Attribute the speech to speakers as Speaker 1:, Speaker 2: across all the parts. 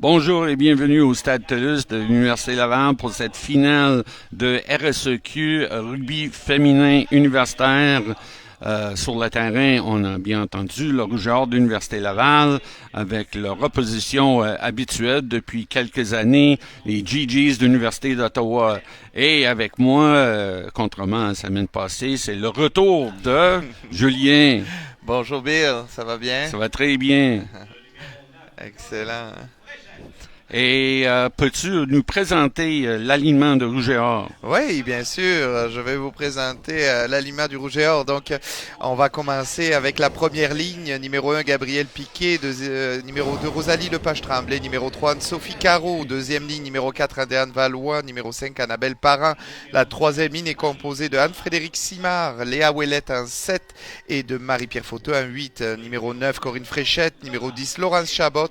Speaker 1: Bonjour et bienvenue au Stade Toulouse de l'Université Laval pour cette finale de RSEQ rugby féminin universitaire. Sur le terrain, on a bien entendu le rougeur de l'Université Laval avec leur opposition habituelle depuis quelques années, les GGs de l'Université d'Ottawa. Et avec moi, contrairement à la semaine passée, c'est le retour de Julien.
Speaker 2: Bonjour Bill, ça va bien?
Speaker 1: Ça va très bien.
Speaker 2: Excellent.
Speaker 1: Et peux-tu nous présenter l'alignement de Rouge et Or?
Speaker 2: Oui, bien sûr, je vais vous présenter l'aliment du Rouge et Or. Donc, on va commencer avec la première ligne. Numéro 1, Gabriel Piquet. Numéro 2, Rosalie Lepage-Tremblay. Numéro 3, Sophie Caro. Deuxième ligne, numéro 4, Adéane Valois. Numéro 5, Annabelle Parent. La troisième ligne est composée de Anne-Frédéric Simard, Léa Ouellette en 7 et de Marie-Pierre Fauteux en 8. Numéro 9, Corinne Fréchette. Numéro 10, Laurence Chabot.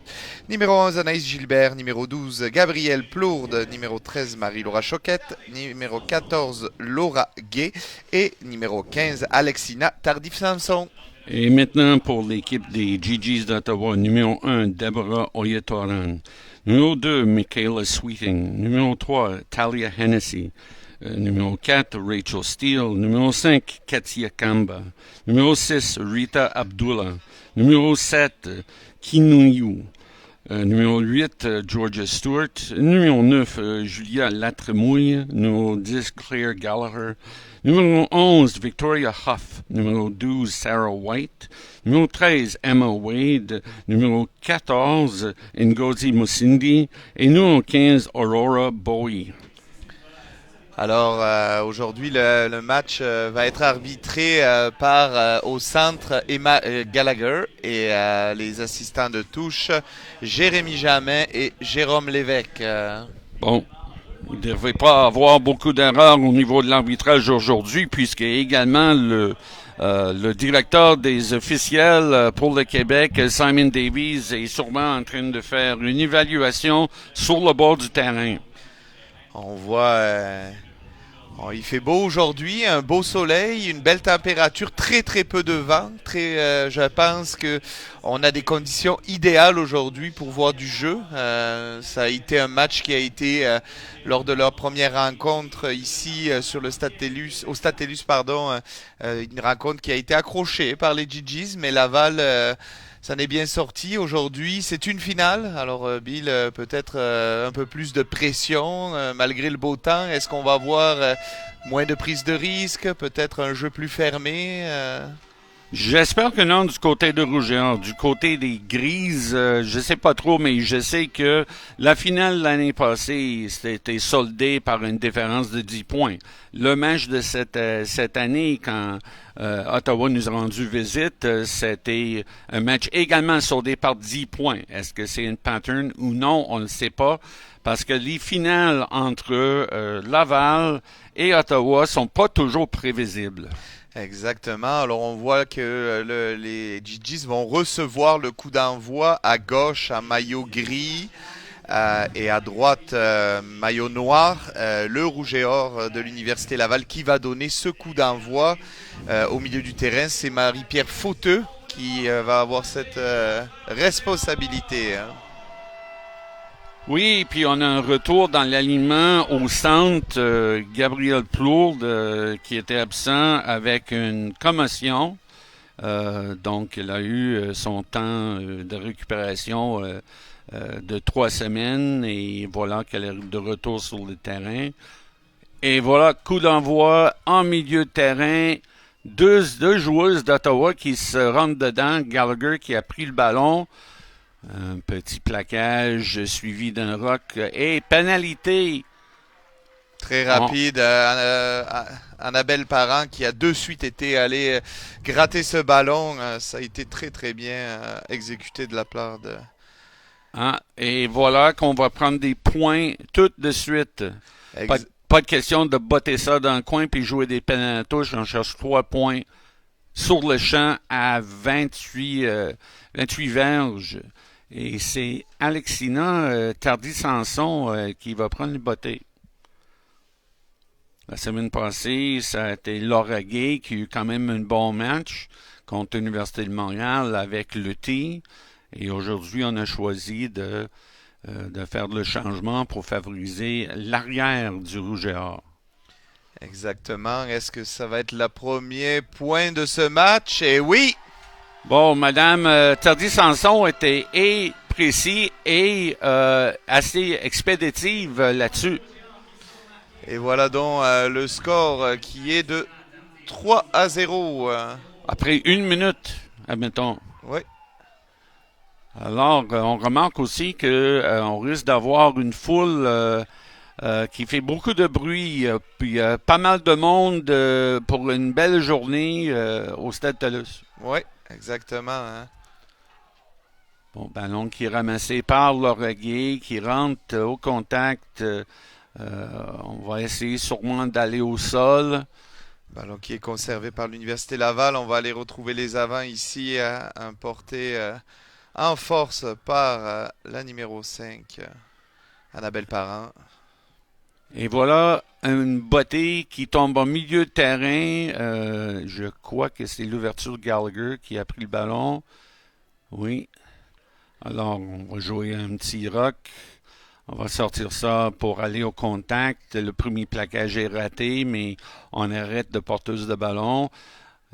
Speaker 2: Numéro 11, Anaïs Gilbert. Numéro 12, Gabrielle Plourde. Numéro 13, Marie-Laura Choquette. Numéro 14, Laura Gay. Et numéro 15, Alexina Tardif-Samson.
Speaker 1: Et maintenant pour l'équipe des GGs d'Ottawa, numéro 1, Deborah Oyetoran. Numéro 2, Michaela Sweeting. Numéro 3, Talia Hennessy. Numéro 4, Rachel Steele. Numéro 5, Katia Kamba. Numéro 6, Rita Abdullah. Numéro 7, Kinuyu. Numéro 8, Georgia Stewart. Numéro 9, Julia Latremouille. Numéro 10, Claire Gallagher. Numéro 11, Victoria Huff. Numéro 12, Sarah White. Numéro 13, Emma Wade. Numéro 14, Ngozi Musindi. Et numéro 15, Aurora Bowie.
Speaker 2: Alors aujourd'hui le match va être arbitré par au centre Emma Gallagher et les assistants de touche Jérémy Jamin et Jérôme Lévesque.
Speaker 1: Bon, il ne devrait pas avoir beaucoup d'erreurs au niveau de l'arbitrage aujourd'hui, puisque également le directeur des officiels pour le Québec, Simon Davies, est sûrement en train de faire une évaluation sur le bord du terrain.
Speaker 2: On voit il fait beau aujourd'hui, un beau soleil, une belle température, très très peu de vent. Je pense que on a des conditions idéales aujourd'hui pour voir du jeu. Ça a été un match qui a été lors de leur première rencontre ici sur le Stade Tellus, au Stade Tellus, pardon, une rencontre qui a été accrochée par les GGs, mais Laval ça n'est bien sorti. Aujourd'hui, c'est une finale. Alors, Bill, peut-être un peu plus de pression malgré le beau temps. Est-ce qu'on va voir moins de prise de risque? Peut-être un jeu plus fermé?
Speaker 1: J'espère que non du côté de Rougeur. Du côté des Grises, je sais pas trop, mais je sais que la finale l'année passée, c'était soldé par une différence de 10 points. Le match de cette année, quand Ottawa nous a rendu visite, c'était un match également soldé par 10 points. Est-ce que c'est une pattern ou non? On ne le sait pas. Parce que les finales entre Laval et Ottawa sont pas toujours prévisibles.
Speaker 2: Exactement. Alors on voit que les GGs vont recevoir le coup d'envoi à gauche à maillot gris et à droite maillot noir. Le rouge et or de l'Université Laval qui va donner ce coup d'envoi au milieu du terrain. C'est Marie-Pierre Fauteux qui va avoir cette responsabilité. Hein.
Speaker 1: Oui, puis on a un retour dans l'alignement au centre, Gabriel Plourde, qui était absent avec une commotion. Donc, il a eu son temps de récupération de 3 semaines et voilà qu'elle est de retour sur le terrain. Et voilà, coup d'envoi en milieu de terrain. Deux joueuses d'Ottawa qui se rentrent dedans. Gallagher qui a pris le ballon. Un petit plaquage suivi d'un rock et pénalité.
Speaker 2: Très
Speaker 1: On-
Speaker 2: rapide. Annabelle Parent qui a de suite été allée gratter ce ballon. Ça a été très très bien exécuté de la part de...
Speaker 1: Et voilà qu'on va prendre des points tout de suite. Pas,
Speaker 2: Ex-
Speaker 1: pas de question de botter ça dans le coin puis jouer des pénaltouches. On cherche 3 points sur le champ à 28 verges. Et c'est Alexina Tardy-Sanson qui va prendre le botté. La semaine passée, ça a été Laura Gay qui a eu quand même un bon match contre l'Université de Montréal avec le T. Et aujourd'hui, on a choisi de de faire le changement pour favoriser l'arrière du Rouge et Or.
Speaker 2: Exactement. Est-ce que ça va être le premier point de ce match? Et oui!
Speaker 1: Bon, Madame Tardy Sanson était précis et assez expéditive là-dessus.
Speaker 2: Et voilà donc le score qui est de 3-0.
Speaker 1: Après 1 minute, admettons.
Speaker 2: Oui.
Speaker 1: Alors, on remarque aussi que on risque d'avoir une foule qui fait beaucoup de bruit, puis pas mal de monde pour une belle journée au Stade Toulouse.
Speaker 2: Oui, exactement. Hein.
Speaker 1: Bon, ballon qui est ramassé par Lauragais, qui rentre au contact. On va essayer sûrement d'aller au sol.
Speaker 2: Ballon qui est conservé par l'Université Laval. On va aller retrouver les avants ici, importés en force par la numéro 5, Annabelle Parent.
Speaker 1: Et voilà une bottée qui tombe au milieu de terrain. Je crois que c'est l'ouverture de Gallagher qui a pris le ballon. Oui. Alors, on va jouer un petit rock. On va sortir ça pour aller au contact. Le premier plaquage est raté, mais on arrête de porteuse de ballon.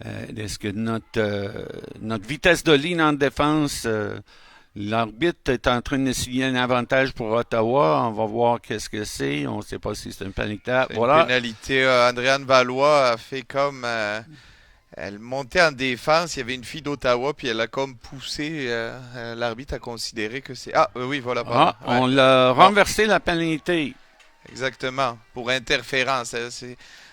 Speaker 1: Est-ce que notre vitesse de ligne en défense, l'arbitre est en train de signer un avantage pour Ottawa. On va voir qu'est-ce que c'est. On ne sait pas si c'est une pénalité.
Speaker 2: Voilà. Une pénalité. Andréane Valois a fait comme... elle montait en défense, il y avait une fille d'Ottawa, puis elle a comme poussé. L'arbitre a considéré que c'est... Ah, oui, voilà.
Speaker 1: Ah, ouais. On l'a renversé la pénalité.
Speaker 2: Exactement, pour interférence.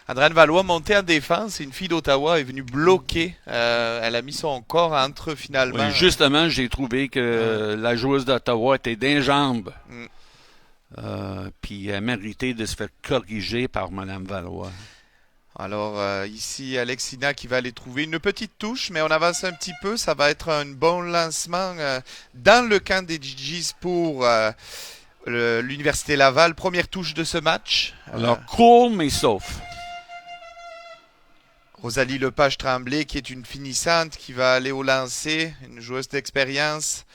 Speaker 2: Andréane Valois montait en défense et une fille d'Ottawa est venue bloquer. Elle a mis son corps entre finalement.
Speaker 1: Oui, justement, j'ai trouvé que la joueuse d'Ottawa était d'un jambe. Puis elle méritait de se faire corriger par Mme Valois.
Speaker 2: Alors ici, Alexina qui va aller trouver une petite touche, mais on avance un petit peu. Ça va être un bon lancement dans le camp des GGs pour l'Université Laval. Première touche de ce match.
Speaker 1: Alors, cool, mais sauf.
Speaker 2: Rosalie Lepage-Tremblay qui est une finissante qui va aller au lancer, une joueuse d'expérience.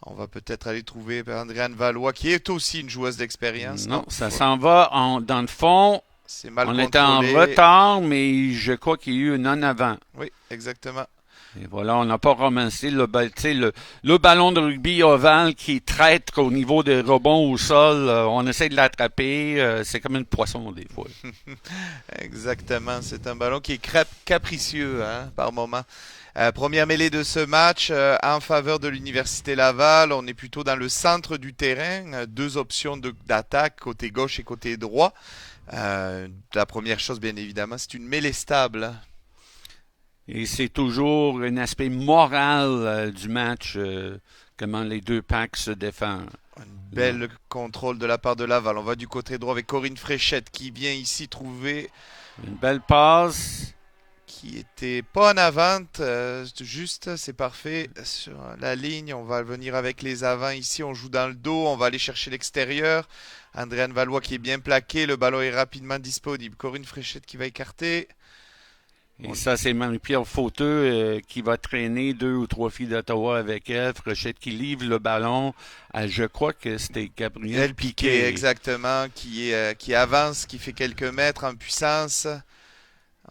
Speaker 2: On va peut-être aller trouver Andréane Valois qui est aussi une joueuse d'expérience.
Speaker 1: Non, ça s'en va dans le fond.
Speaker 2: C'est mal
Speaker 1: contrôlé.
Speaker 2: Était
Speaker 1: en retard, mais je crois qu'il y a eu un en avant.
Speaker 2: Oui, exactement.
Speaker 1: Et voilà, on n'a pas ramassé le ballon de rugby ovale qui est traître au niveau des rebonds au sol. On essaie de l'attraper. C'est comme une poisson des fois.
Speaker 2: Exactement. C'est un ballon qui est capricieux par moment. Première mêlée de ce match en faveur de l'Université Laval. On est plutôt dans le centre du terrain. Deux options d'attaque, côté gauche et côté droit. La première chose, bien évidemment, c'est une mêlée stable.
Speaker 1: Et c'est toujours un aspect moral du match, comment les deux packs se défendent.
Speaker 2: Un bel contrôle de la part de Laval. On va du côté droit avec Corinne Fréchette qui vient ici trouver...
Speaker 1: Une belle passe.
Speaker 2: Qui était pas en avant, juste, c'est parfait. Sur la ligne, on va venir avec les avants ici. On joue dans le dos, on va aller chercher l'extérieur. Andréane Valois qui est bien plaqué. Le ballon est rapidement disponible. Corinne Fréchette qui va écarter.
Speaker 1: Et ça, c'est Marie-Pierre Fauteux qui va traîner 2 ou 3 filles d'Ottawa avec elle. Fréchette qui livre le ballon. Je crois que c'était Gabriel Piquet.
Speaker 2: Exactement, qui avance, qui fait quelques mètres en puissance.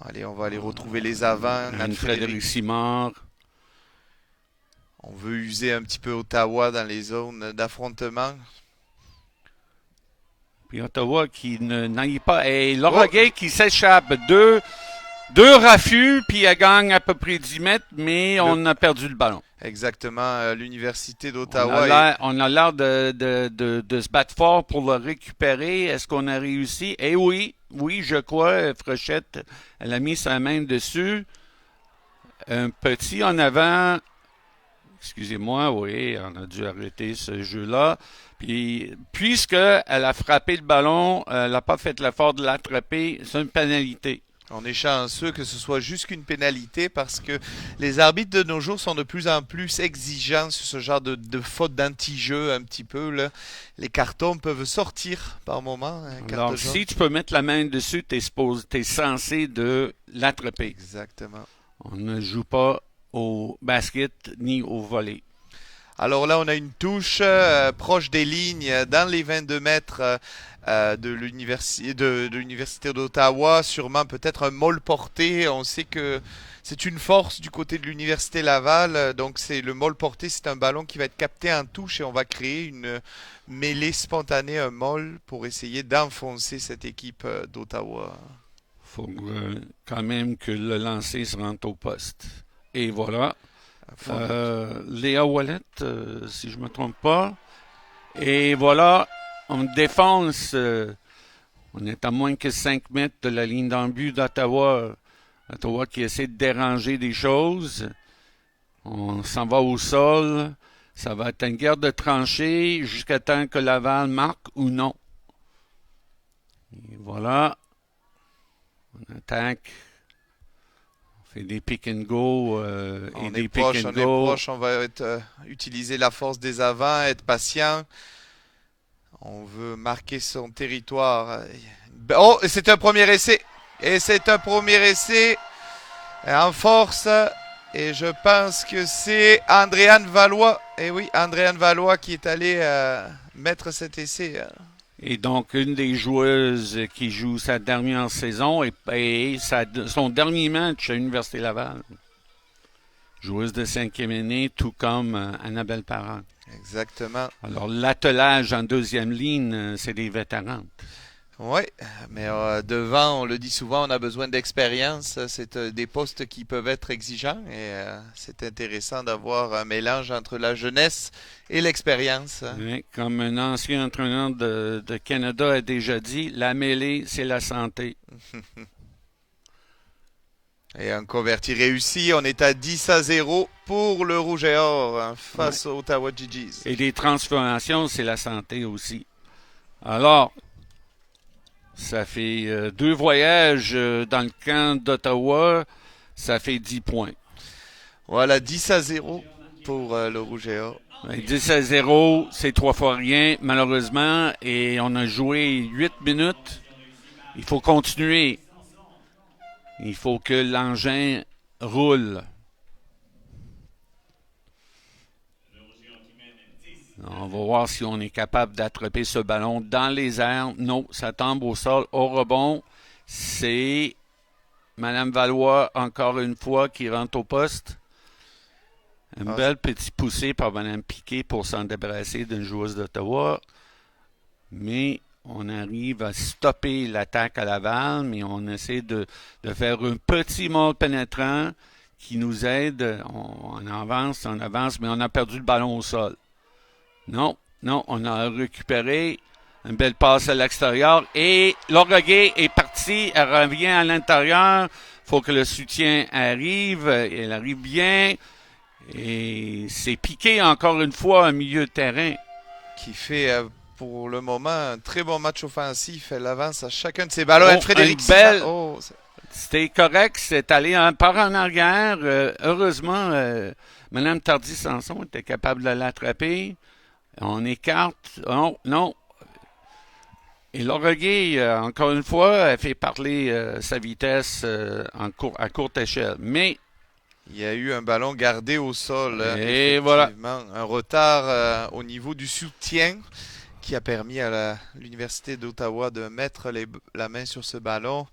Speaker 2: Allez, on va aller retrouver les avants.
Speaker 1: Anne-Frédéric Simard.
Speaker 2: On veut user un petit peu Ottawa dans les zones d'affrontement.
Speaker 1: Puis Ottawa qui n'aille pas. Et Laura Gay qui s'échappe. Deux raffus, puis elle gagne à peu près 10 mètres, mais on a perdu le ballon.
Speaker 2: Exactement, l'Université d'Ottawa.
Speaker 1: On a l'air de se battre fort pour le récupérer. Est-ce qu'on a réussi? Eh oui, je crois. Fréchette, elle a mis sa main dessus. Un petit en avant. Excusez-moi, oui, on a dû arrêter ce jeu-là. Puis, puisqu'elle a frappé le ballon, elle n'a pas fait l'effort de l'attraper, c'est une pénalité.
Speaker 2: On est chanceux que ce soit juste qu'une pénalité parce que les arbitres de nos jours sont de plus en plus exigeants sur ce genre de faute d'anti-jeu un petit peu. Là. Les cartons peuvent sortir par moment.
Speaker 1: Alors, si tu peux mettre la main dessus, tu es censé de l'attraper.
Speaker 2: Exactement.
Speaker 1: On ne joue pas au basket ni au volley.
Speaker 2: Alors là, on a une touche proche des lignes dans les 22 mètres de l'université d'Ottawa. Sûrement peut-être un môle porté. On sait que c'est une force du côté de l'université Laval. Donc c'est le môle porté, c'est un ballon qui va être capté en touche et on va créer une mêlée spontanée, un môle pour essayer d'enfoncer cette équipe d'Ottawa.
Speaker 1: Faut quand même que le lancer se rentre au poste. Et voilà. Léa Wallet, si je me trompe pas. Et voilà, on défonce. On est à moins que 5 mètres de la ligne d'en but d'Ottawa. Ottawa qui essaie de déranger des choses. On s'en va au sol. Ça va être une guerre de tranchées jusqu'à temps que Laval marque ou non. Et voilà. On attaque. On fait des pick and go et des pick and go.
Speaker 2: On est proche, on va utiliser la force des avants, être patient. On veut marquer son territoire. Oh, c'est un premier essai. Et c'est un premier essai en force. Et je pense que c'est Andréane Valois. Et oui, Andréane Valois qui est allée mettre cet essai.
Speaker 1: Et donc, une des joueuses qui joue sa dernière saison et son dernier match à l'Université Laval. Joueuse de 5e année, tout comme Annabelle Parent.
Speaker 2: Exactement.
Speaker 1: Alors, l'attelage en deuxième ligne, c'est des vétérans.
Speaker 2: Oui, mais devant, on le dit souvent, on a besoin d'expérience. C'est des postes qui peuvent être exigeants et c'est intéressant d'avoir un mélange entre la jeunesse et l'expérience.
Speaker 1: Oui, comme un ancien entraîneur de Canada a déjà dit, la mêlée, c'est la santé.
Speaker 2: Et un converti réussi, on est à 10-0 pour le Rouge et Or face aux Ottawa GGs.
Speaker 1: Et des transformations, c'est la santé aussi. Alors, ça fait 2 voyages dans le camp d'Ottawa, ça fait 10 points.
Speaker 2: Voilà, 10-0 pour le Rouge et Or.
Speaker 1: 10-0, c'est 3 fois rien, malheureusement, et on a joué 8 minutes. Il faut continuer. Il faut que l'engin roule. On va voir si on est capable d'attraper ce ballon dans les airs. Non, ça tombe au sol. Au rebond, c'est Mme Valois, encore une fois, qui rentre au poste. Un bel petit poussé par Mme Piquet pour s'en débarrasser d'une joueuse d'Ottawa. Mais on arrive à stopper l'attaque à Laval, mais on essaie de faire un petit mode pénétrant qui nous aide. On avance, mais on a perdu le ballon au sol. Non, on a récupéré une belle passe à l'extérieur et Lauragais est parti, elle revient à l'intérieur. Il faut que le soutien arrive, elle arrive bien et c'est Piqué encore une fois au milieu de terrain.
Speaker 2: Qui fait pour le moment un très bon match offensif, elle avance à chacun de ses ballons. Frédéric
Speaker 1: belle... C'était correct, c'est allé par en arrière. Heureusement, Mme Tardy-Sanson était capable de l'attraper. On écarte. Non. Et Lauragais, encore une fois, elle fait parler sa vitesse à courte échelle. Mais
Speaker 2: il y a eu un ballon gardé au sol.
Speaker 1: Et voilà.
Speaker 2: Un retard au niveau du soutien qui a permis à l'Université d'Ottawa de mettre la main sur ce ballon.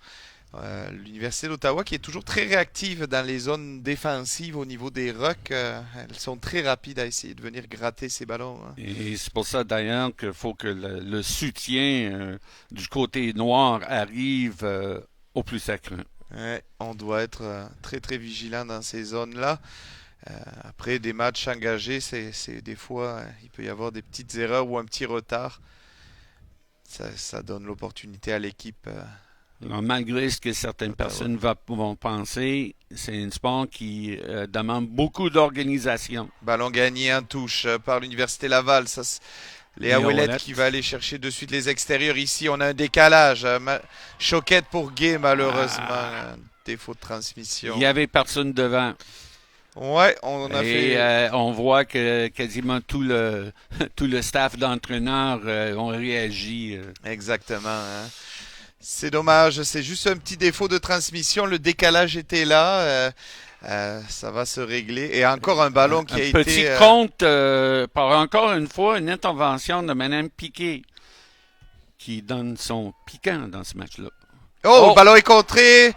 Speaker 2: L'Université d'Ottawa qui est toujours très réactive dans les zones défensives au niveau des rucks. Elles sont très rapides à essayer de venir gratter ces ballons.
Speaker 1: Et c'est pour ça d'ailleurs qu'il faut que le soutien du côté noir arrive au plus sacré.
Speaker 2: Ouais, on doit être très très vigilant dans ces zones-là. Après des matchs engagés, c'est des fois il peut y avoir des petites erreurs ou un petit retard. Ça donne l'opportunité à l'équipe.
Speaker 1: Alors, malgré ce que certaines personnes vont penser, c'est un sport qui demande beaucoup d'organisation.
Speaker 2: Ballon gagné en touche par l'Université Laval. Léa Ouellette qui va aller chercher de suite les extérieurs. Ici, on a un décalage. Choquette pour Gay, malheureusement. Un défaut de transmission.
Speaker 1: Il n'y avait personne devant.
Speaker 2: Ouais, on a fait...
Speaker 1: on voit que quasiment tout le staff d'entraîneurs ont réagi.
Speaker 2: Exactement. Hein. C'est dommage, c'est juste un petit défaut de transmission. Le décalage était là. Ça va se régler. Et encore un ballon qui a
Speaker 1: Un
Speaker 2: été...
Speaker 1: petit compte par encore une fois une intervention de Mme Piquet qui donne son piquant dans ce match-là.
Speaker 2: Oh, le ballon est contré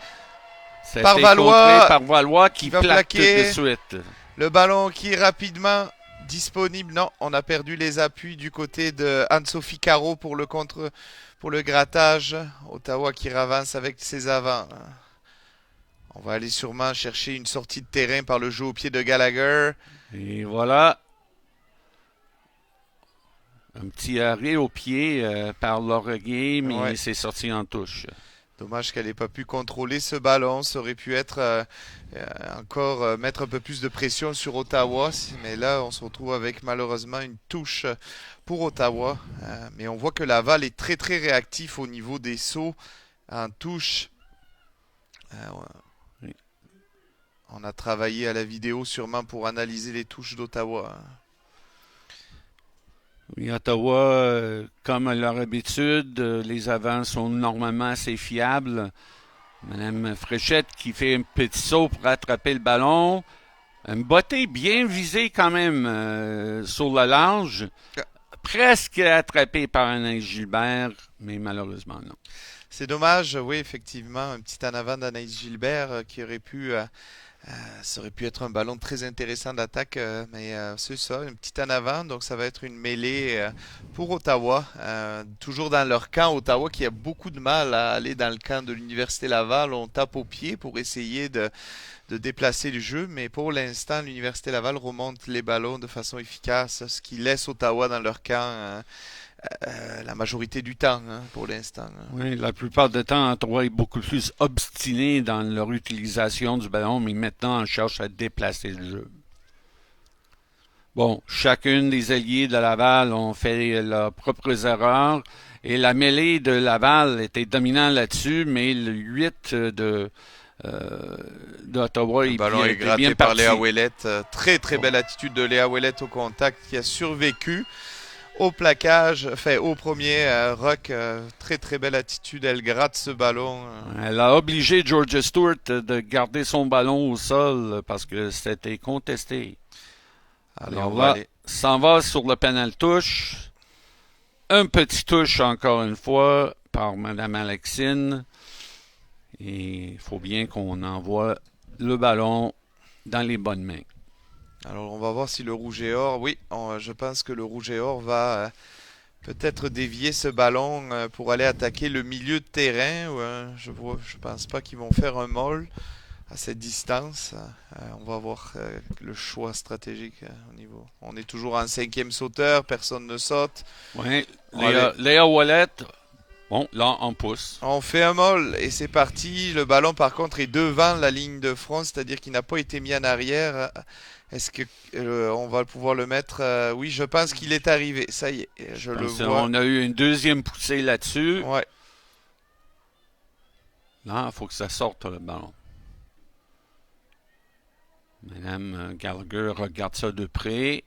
Speaker 1: Ça a
Speaker 2: par
Speaker 1: été
Speaker 2: Valois,
Speaker 1: contré par Valois qui
Speaker 2: va
Speaker 1: plaque tout
Speaker 2: plaquer.
Speaker 1: de suite.
Speaker 2: Le ballon qui est rapidement disponible. Non, on a perdu les appuis du côté de Anne-Sophie Caro pour le grattage. Ottawa qui avance avec ses avants. On va aller sûrement chercher une sortie de terrain par le jeu au pied de Gallagher.
Speaker 1: Et voilà. Un petit arrêt au pied par Lorguet, mais c'est sorti en touche.
Speaker 2: Dommage qu'elle n'ait pas pu contrôler ce ballon. Ça aurait pu être encore mettre un peu plus de pression sur Ottawa. Mais là, on se retrouve avec malheureusement une touche pour Ottawa. Mais on voit que Laval est très très réactif au niveau des sauts en touche.
Speaker 1: Oui.
Speaker 2: On a travaillé à la vidéo sûrement pour analyser les touches d'Ottawa.
Speaker 1: Oui, Ottawa, comme à leur habitude, les avants sont normalement assez fiables. Madame Fréchette qui fait un petit saut pour attraper le ballon. Une bottée bien visée quand même sur le large. Presque attrapée par Anaïs Gilbert, mais malheureusement non.
Speaker 2: C'est dommage, oui, effectivement. Un petit en avant d'Anaïs Gilbert qui aurait pu... ça aurait pu être un ballon très intéressant d'attaque, mais c'est ça, une petite en avant, donc ça va être une mêlée pour Ottawa. Toujours dans leur camp, Ottawa qui a beaucoup de mal à aller dans le camp de l'Université Laval. On tape au pied pour essayer de déplacer le jeu, mais pour l'instant, l'Université Laval remonte les ballons de façon efficace, ce qui laisse Ottawa dans leur camp la majorité du temps, pour l'instant.
Speaker 1: Oui, la plupart du temps, Ottawa est beaucoup plus obstiné dans leur utilisation du ballon, mais maintenant, on cherche à déplacer le jeu. Bon, chacune des alliés de Laval ont fait leurs propres erreurs, et la mêlée de Laval était dominante là-dessus, mais le 8 d'Ottawa
Speaker 2: Le ballon est gratté
Speaker 1: bien
Speaker 2: par
Speaker 1: parti.
Speaker 2: Léa Ouellette. Très très belle attitude de Léa Ouellette au contact qui a survécu au plaquage, au premier rock. Très très belle attitude, elle gratte ce ballon.
Speaker 1: Elle a obligé Georgia Stewart de garder son ballon au sol parce que c'était contesté. Alors là, s'en va sur le pénal touche. Un petit touche encore une fois par Mme Alexine. Et il faut bien qu'on envoie le ballon dans les bonnes mains.
Speaker 2: Alors on va voir si le rouge et or, oui, je pense que le rouge et or va peut-être dévier ce ballon pour aller attaquer le milieu de terrain. Je pense pas qu'ils vont faire un maul à cette distance. On va voir le choix stratégique au niveau. On est toujours en 5e sauteur, personne ne saute.
Speaker 1: Oui, Léa Ouellette. Bon, là, on pousse.
Speaker 2: On fait un maul et c'est parti. Le ballon, par contre, est devant la ligne de front, c'est-à-dire qu'il n'a pas été mis en arrière. Est-ce que on va pouvoir le mettre oui, je pense qu'il est arrivé. Ça y est, je le vois.
Speaker 1: On a eu une deuxième poussée là-dessus.
Speaker 2: Ouais.
Speaker 1: Là, il faut que ça sorte le ballon. Madame Gallagher regarde ça de près.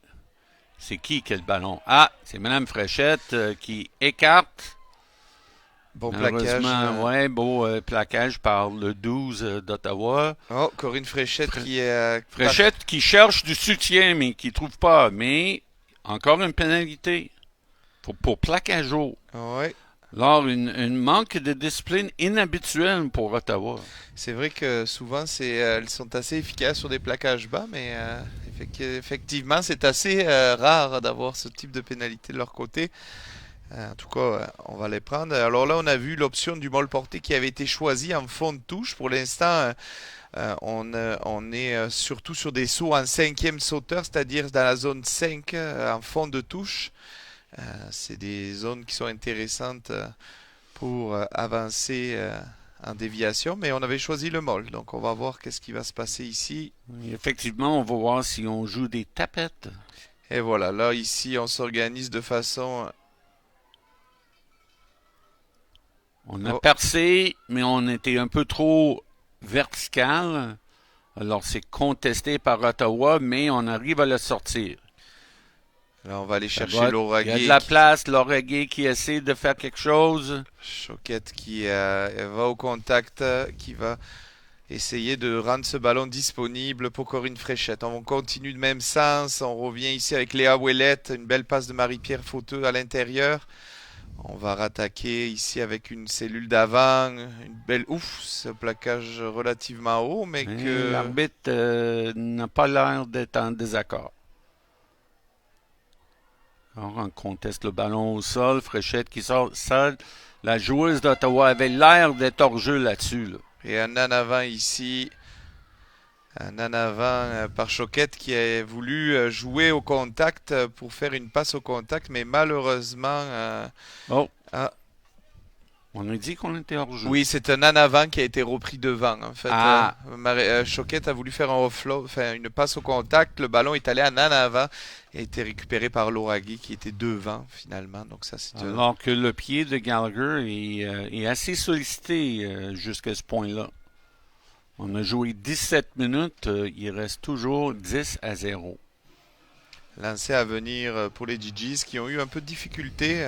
Speaker 1: C'est qui a le ballon? Ah, c'est Madame Fréchette qui écarte.
Speaker 2: Bon plaquage.
Speaker 1: Ouais, beau plaquage par le 12 d'Ottawa.
Speaker 2: Oh, Corinne Fréchette
Speaker 1: Fréchette qui cherche du soutien, mais qui ne trouve pas. Mais encore une pénalité pour plaquage haut.
Speaker 2: Ouais.
Speaker 1: Alors, une manque de discipline inhabituelle pour Ottawa.
Speaker 2: C'est vrai que souvent, elles sont assez efficaces sur des plaquages bas, mais effectivement, c'est assez rare d'avoir ce type de pénalité de leur côté. En tout cas, on va les prendre. Alors là, on a vu l'option du maul porté qui avait été choisie en fond de touche. Pour l'instant, on est surtout sur des sauts en 5e sauteur, c'est-à-dire dans la zone 5 en fond de touche. C'est des zones qui sont intéressantes pour avancer en déviation, mais on avait choisi le maul. Donc on va voir qu'est-ce qui va se passer ici.
Speaker 1: Oui, effectivement, on va voir si on joue des tapettes.
Speaker 2: Et voilà, là ici, on s'organise de façon...
Speaker 1: On a percé, mais on était un peu trop vertical. Alors, c'est contesté par Ottawa, mais on arrive à le sortir.
Speaker 2: Là, on va aller chercher Lauragais.
Speaker 1: Il y a de la place. Lauragais qui essaie de faire quelque chose.
Speaker 2: Choquette qui va au contact, qui va essayer de rendre ce ballon disponible pour Corinne Fréchette. On continue de même sens. On revient ici avec Léa Ouellette. Une belle passe de Marie-Pierre Fauteux à l'intérieur. On va rattaquer ici avec une cellule d'avant. Une belle ouf, ce plaquage relativement haut, mais que
Speaker 1: l'arbitre n'a pas l'air d'être en désaccord. Alors, on conteste le ballon au sol. Fréchette qui sort seule. La joueuse d'Ottawa avait l'air d'être hors jeu là-dessus. Là.
Speaker 2: Et un en avant ici. Un en avant par Choquette qui a voulu jouer au contact pour faire une passe au contact, mais malheureusement...
Speaker 1: On a dit qu'on était hors jeu.
Speaker 2: Oui, c'est un en avant qui a été repris devant. En fait, Choquette a voulu faire un offload, enfin une passe au contact. Le ballon est allé en avant et a été récupéré par Lauragui qui était devant finalement. Donc ça, c'est
Speaker 1: alors que le pied de Gallagher est assez sollicité jusqu'à ce point-là. On a joué 17 minutes, il reste toujours 10-0.
Speaker 2: Lancé à venir pour les GGs qui ont eu un peu de difficulté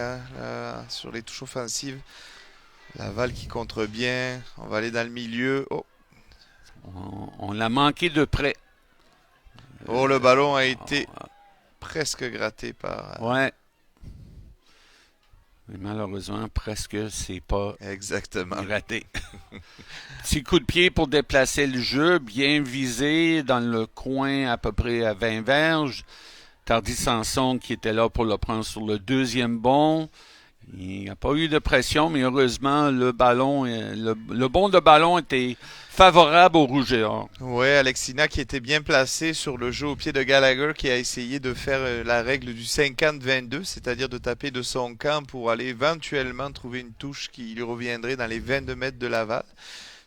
Speaker 2: sur les touches offensives. Laval qui contre bien. On va aller dans le milieu. Oh.
Speaker 1: On l'a manqué de près.
Speaker 2: Le ballon a été presque gratté par...
Speaker 1: Ouais. Mais malheureusement, presque, c'est pas
Speaker 2: exactement
Speaker 1: gratté. Petit coup de pied pour déplacer le jeu, bien visé dans le coin à peu près à 20 verges. Tardy Sanson qui était là pour le prendre sur le deuxième bond. Il n'y a pas eu de pression, mais heureusement, le ballon, le bond de ballon était favorable au Rouge et Or.
Speaker 2: Oui, Alexina qui était bien placée sur le jeu au pied de Gallagher qui a essayé de faire la règle du 50-22, c'est-à-dire de taper de son camp pour aller éventuellement trouver une touche qui lui reviendrait dans les 22 mètres de Laval.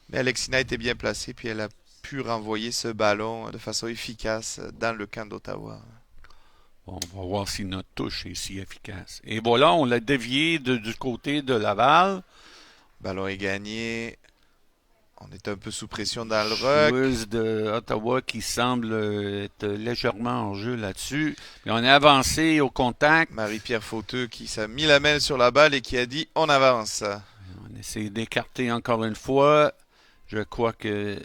Speaker 2: Mais Alexina était bien placée, puis elle a pu renvoyer ce ballon de façon efficace dans le camp d'Ottawa.
Speaker 1: Bon, on va voir si notre touche est si efficace. Et voilà, on l'a dévié du côté de Laval.
Speaker 2: Ballon est gagné. On est un peu sous pression dans le ruck.
Speaker 1: Joueuse de Ottawa qui semble être légèrement en jeu là-dessus. Puis on est avancé au contact.
Speaker 2: Marie-Pierre Fauteux qui s'est mis la main sur la balle et qui a dit « on avance ».
Speaker 1: On essaie d'écarter encore une fois. Je crois que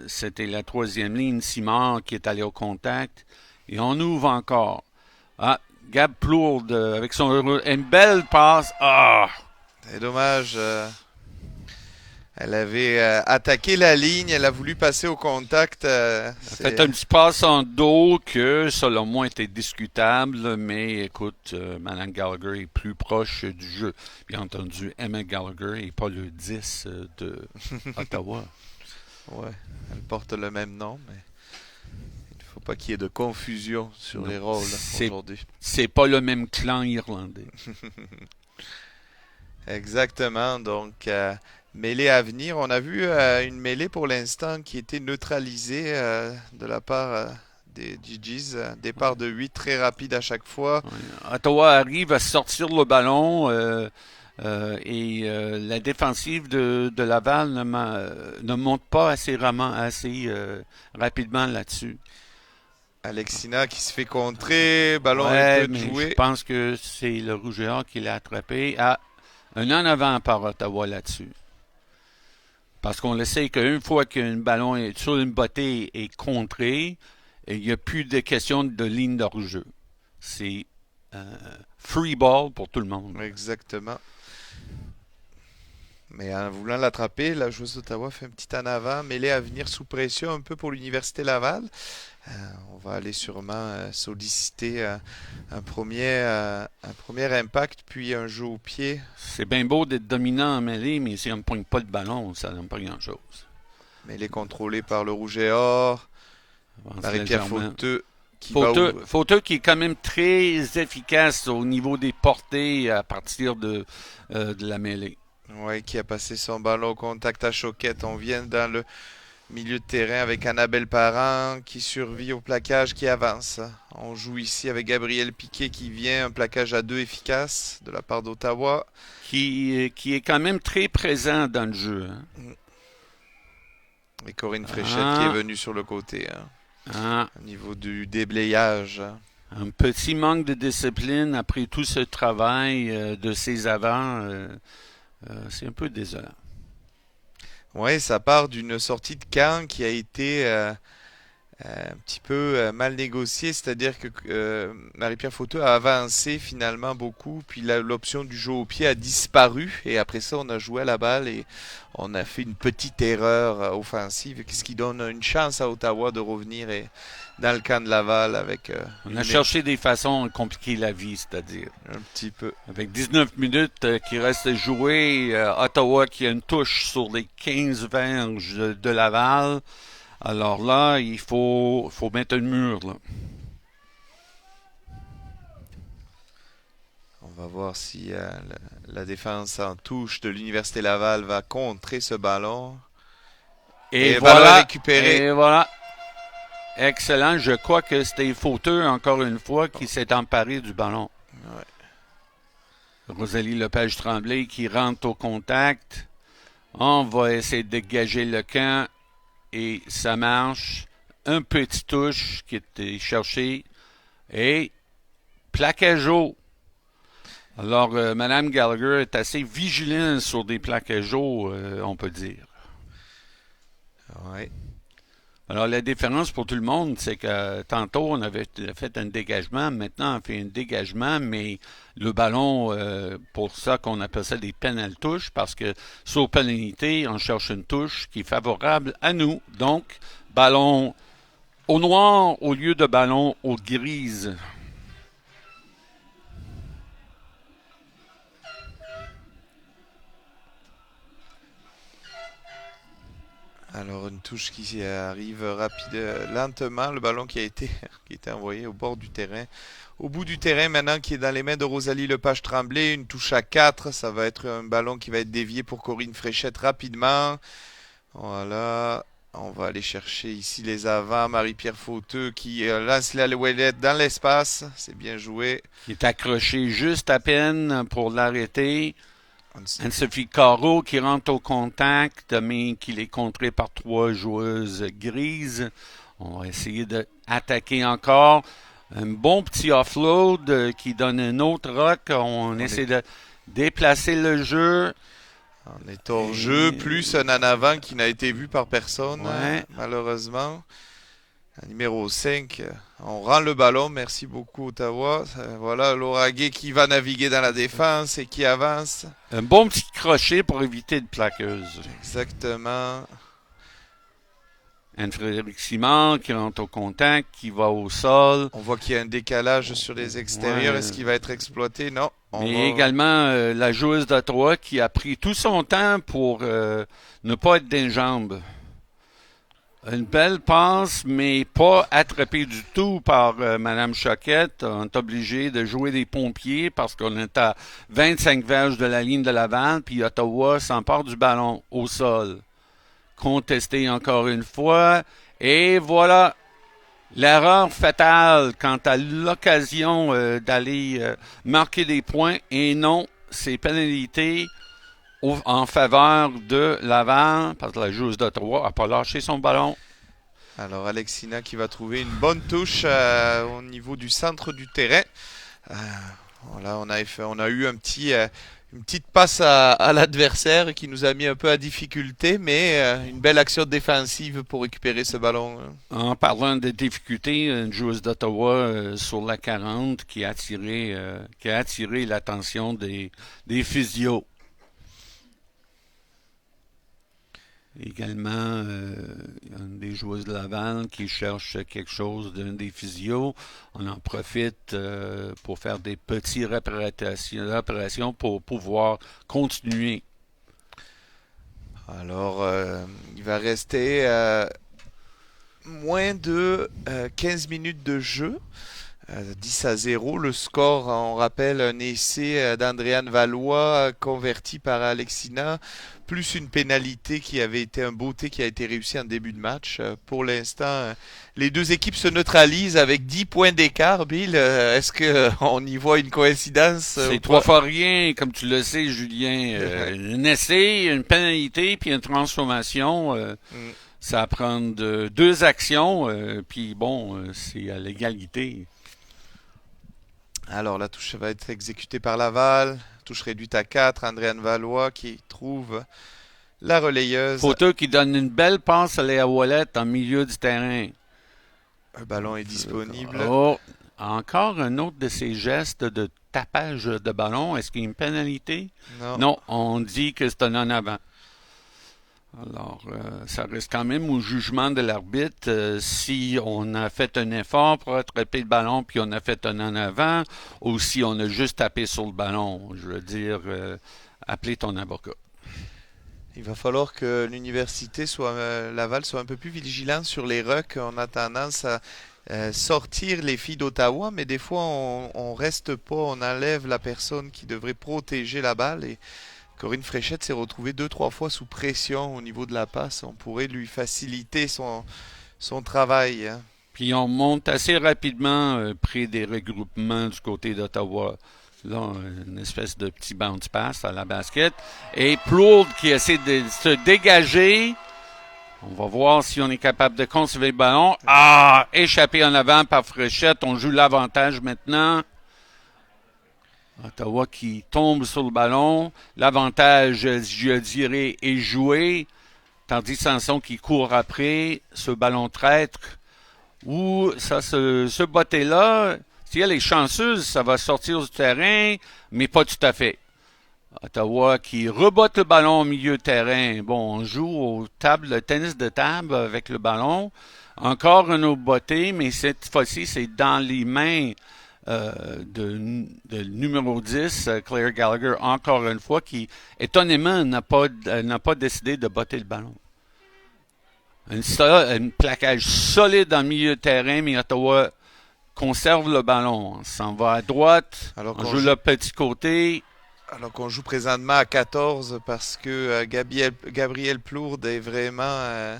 Speaker 1: c'était la troisième ligne, Simard, qui est allé au contact. Et on ouvre encore. Gab Plourde avec une belle passe.
Speaker 2: C'est dommage. Elle avait attaqué la ligne. Elle a voulu passer au contact.
Speaker 1: Elle a fait un petit passe en dos que, selon moi, était discutable. Mais écoute, Mme Gallagher est plus proche du jeu. Bien entendu, Emma Gallagher n'est pas le 10 de Ottawa.
Speaker 2: Ouais, elle porte le même nom, mais... faut pas qu'il y ait de confusion sur les rôles aujourd'hui.
Speaker 1: C'est pas le même clan irlandais.
Speaker 2: Exactement. Donc, mêlée à venir. On a vu une mêlée pour l'instant qui était neutralisée de la part des GGs. Départ de 8 très rapide à chaque fois.
Speaker 1: Ouais. Ottawa arrive à sortir le ballon et la défensive de Laval ne monte pas assez rapidement là-dessus.
Speaker 2: Alexina qui se fait contrer, ballon un peu joué.
Speaker 1: Je pense que c'est le Rouge et Or qui l'a attrapé. Un en avant par Ottawa là-dessus. Parce qu'on le sait qu'une fois qu'un ballon est sur une bottée et contré, il n'y a plus de question de ligne de jeu. C'est free ball pour tout le monde.
Speaker 2: Exactement. Mais en voulant l'attraper, la joueuse d'Ottawa fait un petit en avant, mêlée à venir sous pression un peu pour l'Université Laval. On va aller sûrement solliciter un premier impact, puis un jeu au pied.
Speaker 1: C'est bien beau d'être dominant en mêlée, mais si on ne pogne pas le ballon, ça donne pas grand-chose.
Speaker 2: Mêlée contrôlée par le Rouge et Or. Marie-Pierre Fauteux.
Speaker 1: Fauteux qui est quand même très efficace au niveau des portées à partir de la mêlée.
Speaker 2: Oui, qui a passé son ballon au contact à Choquette. On vient dans le milieu de terrain avec Annabelle Parent qui survit au plaquage, qui avance. On joue ici avec Gabriel Piquet qui vient, un plaquage à 2 efficace de la part d'Ottawa.
Speaker 1: Qui est quand même très présent dans le jeu. Hein.
Speaker 2: Et Corinne Fréchette qui est venue sur le côté. Au niveau du déblayage.
Speaker 1: Un petit manque de discipline après tout ce travail de ses avants. C'est un peu désolant.
Speaker 2: Ouais, ça part d'une sortie de camp qui a été un petit peu mal négociée, c'est-à-dire que Marie-Pierre Fauteux a avancé finalement beaucoup, puis l'option du jeu au pied a disparu, et après ça, on a joué à la balle et on a fait une petite erreur offensive, ce qui donne une chance à Ottawa de revenir dans le camp de Laval avec
Speaker 1: On a cherché des façons de compliquer la vie, c'est-à-dire.
Speaker 2: un petit peu.
Speaker 1: Avec 19 minutes qui restent à jouer, Ottawa qui a une touche sur les 15 verges de Laval. Alors là, faut mettre un mur, là.
Speaker 2: On va voir si la défense en touche de l'Université Laval va contrer ce ballon.
Speaker 1: Et
Speaker 2: Et ballon
Speaker 1: voilà,
Speaker 2: récupéré.
Speaker 1: et voilà. Excellent. Je crois que c'était Fauteux, encore une fois, qui s'est emparé du ballon.
Speaker 2: Ouais.
Speaker 1: Rosalie Lepage-Tremblay qui rentre au contact. On va essayer de dégager le camp et ça marche. Un petit touche qui était cherché et plaquage haut. Alors, Mme Gallagher est assez vigilante sur des plaquages hauts, on peut dire.
Speaker 2: Ouais.
Speaker 1: Alors, la différence pour tout le monde, c'est que tantôt, on avait fait un dégagement. Maintenant, on fait un dégagement, mais le ballon, pour ça qu'on appelle ça des pénales touches, parce que sur pénalité, on cherche une touche qui est favorable à nous. Donc, ballon au noir au lieu de ballon au grise.
Speaker 2: Alors une touche qui arrive lentement, le ballon qui a été qui était envoyé au bord du terrain. Au bout du terrain maintenant qui est dans les mains de Rosalie Lepage-Tremblay, une touche à 4, ça va être un ballon qui va être dévié pour Corinne Fréchette rapidement. Voilà, on va aller chercher ici les avants, Marie-Pierre Fauteux qui lance la louellette dans l'espace, c'est bien joué.
Speaker 1: Qui est accroché juste à peine pour l'arrêter.
Speaker 2: On-
Speaker 1: Anne-Sophie Carreau qui rentre au contact, mais qui est contrée par 3 joueuses grises. On va essayer d'attaquer encore. Un bon petit offload qui donne un autre rock. On essaie de déplacer le jeu.
Speaker 2: On est hors jeu, plus un en avant qui n'a été vu par personne,
Speaker 1: Ouais.
Speaker 2: malheureusement. Numéro 5, on rend le ballon, merci beaucoup Ottawa. Voilà Lauragais qui va naviguer dans la défense et qui avance.
Speaker 1: Un bon petit crochet pour éviter de plaqueuse.
Speaker 2: Exactement.
Speaker 1: Anne-Frédéric Simard qui rentre au contact, qui va au sol.
Speaker 2: On voit qu'il y a un décalage sur les extérieurs.
Speaker 1: Ouais.
Speaker 2: Est-ce qu'il va être exploité? Non.
Speaker 1: Mais également la joueuse d'Ottawa qui a pris tout son temps pour ne pas être des jambes. Une belle passe, mais pas attrapée du tout par Mme Choquette. On est obligé de jouer des pompiers parce qu'on est à 25 verges de la ligne de Laval, puis Ottawa s'empare du ballon au sol. Contesté encore une fois, et voilà l'erreur fatale quant à l'occasion d'aller marquer des points, et non, c'est pénalité en faveur de Laval, parce que la joueuse d'Ottawa n'a pas lâché son ballon.
Speaker 2: Alors Alexina qui va trouver une bonne touche au niveau du centre du terrain. Voilà, on a eu une petite passe à l'adversaire qui nous a mis un peu à difficulté, mais une belle action défensive pour récupérer ce ballon.
Speaker 1: En parlant de difficultés, une joueuse d'Ottawa sur la 40 qui a attiré l'attention des physios. Également, une des joueuses de Laval qui cherche quelque chose d'un des physios. On en profite pour faire des petites réparations pour pouvoir continuer.
Speaker 2: Alors, il va rester moins de 15 minutes de jeu. 10-0. Le score, on rappelle, un essai d'Andréane Valois converti par Alexina, plus une pénalité qui avait été un beauté qui a été réussi en début de match. Pour l'instant, les deux équipes se neutralisent avec 10 points d'écart. Bill, est-ce qu'on y voit une coïncidence?
Speaker 1: C'est 3 fois rien, comme tu le sais, Julien. Un essai, une pénalité, puis une transformation. Ça prend 2 actions, puis bon, c'est à l'égalité.
Speaker 2: Alors la touche va être exécutée par Laval. Touche réduite à 4. Andréane Valois qui trouve La relayeuse.
Speaker 1: Photo qui donne une belle passe à Léa Wallet en milieu du terrain.
Speaker 2: Le ballon est disponible.
Speaker 1: Oh, encore un autre de ces gestes de tapage de ballon. Est-ce qu'il y a une pénalité?
Speaker 2: Non.
Speaker 1: Non, on dit que c'est un en avant. Alors, ça reste quand même au jugement de l'arbitre si on a fait un effort pour attraper le ballon puis on a fait un en avant ou si on a juste tapé sur le ballon. Je veux dire, appelez ton avocat.
Speaker 2: Il va falloir que l'université Laval soit un peu plus vigilante sur les rucks. On a tendance à sortir les filles d'Ottawa, mais des fois on reste pas, on enlève la personne qui devrait protéger la balle et Corinne Fréchette s'est retrouvée 2-3 fois sous pression au niveau de la passe. On pourrait lui faciliter son travail. Hein.
Speaker 1: Puis on monte assez rapidement près des regroupements du côté d'Ottawa. Là, une espèce de petit bounce pass à la basket. Et Plourde qui essaie de se dégager. On va voir si on est capable de conserver le ballon. Ah! Échappé en avant par Fréchette. On joue l'avantage maintenant. Ottawa qui tombe sur le ballon. L'avantage, je dirais, est joué. Tandis Sanson qui court après. Ce ballon traître. Ou ça, ce botté-là, si elle est chanceuse, ça va sortir du terrain, mais pas tout à fait. Ottawa qui rebotte le ballon au milieu de terrain. Bon, on joue au tennis de table avec le ballon. Encore un autre botté, mais cette fois-ci, c'est dans les mains de numéro 10, Claire Gallagher, encore une fois, qui, étonnamment, n'a pas décidé de botter le ballon. Un plaquage solide en milieu de terrain, mais Ottawa conserve le ballon. On s'en va à droite, on joue le petit côté.
Speaker 2: Alors qu'on joue présentement à 14 parce que Gabrielle Plourde est vraiment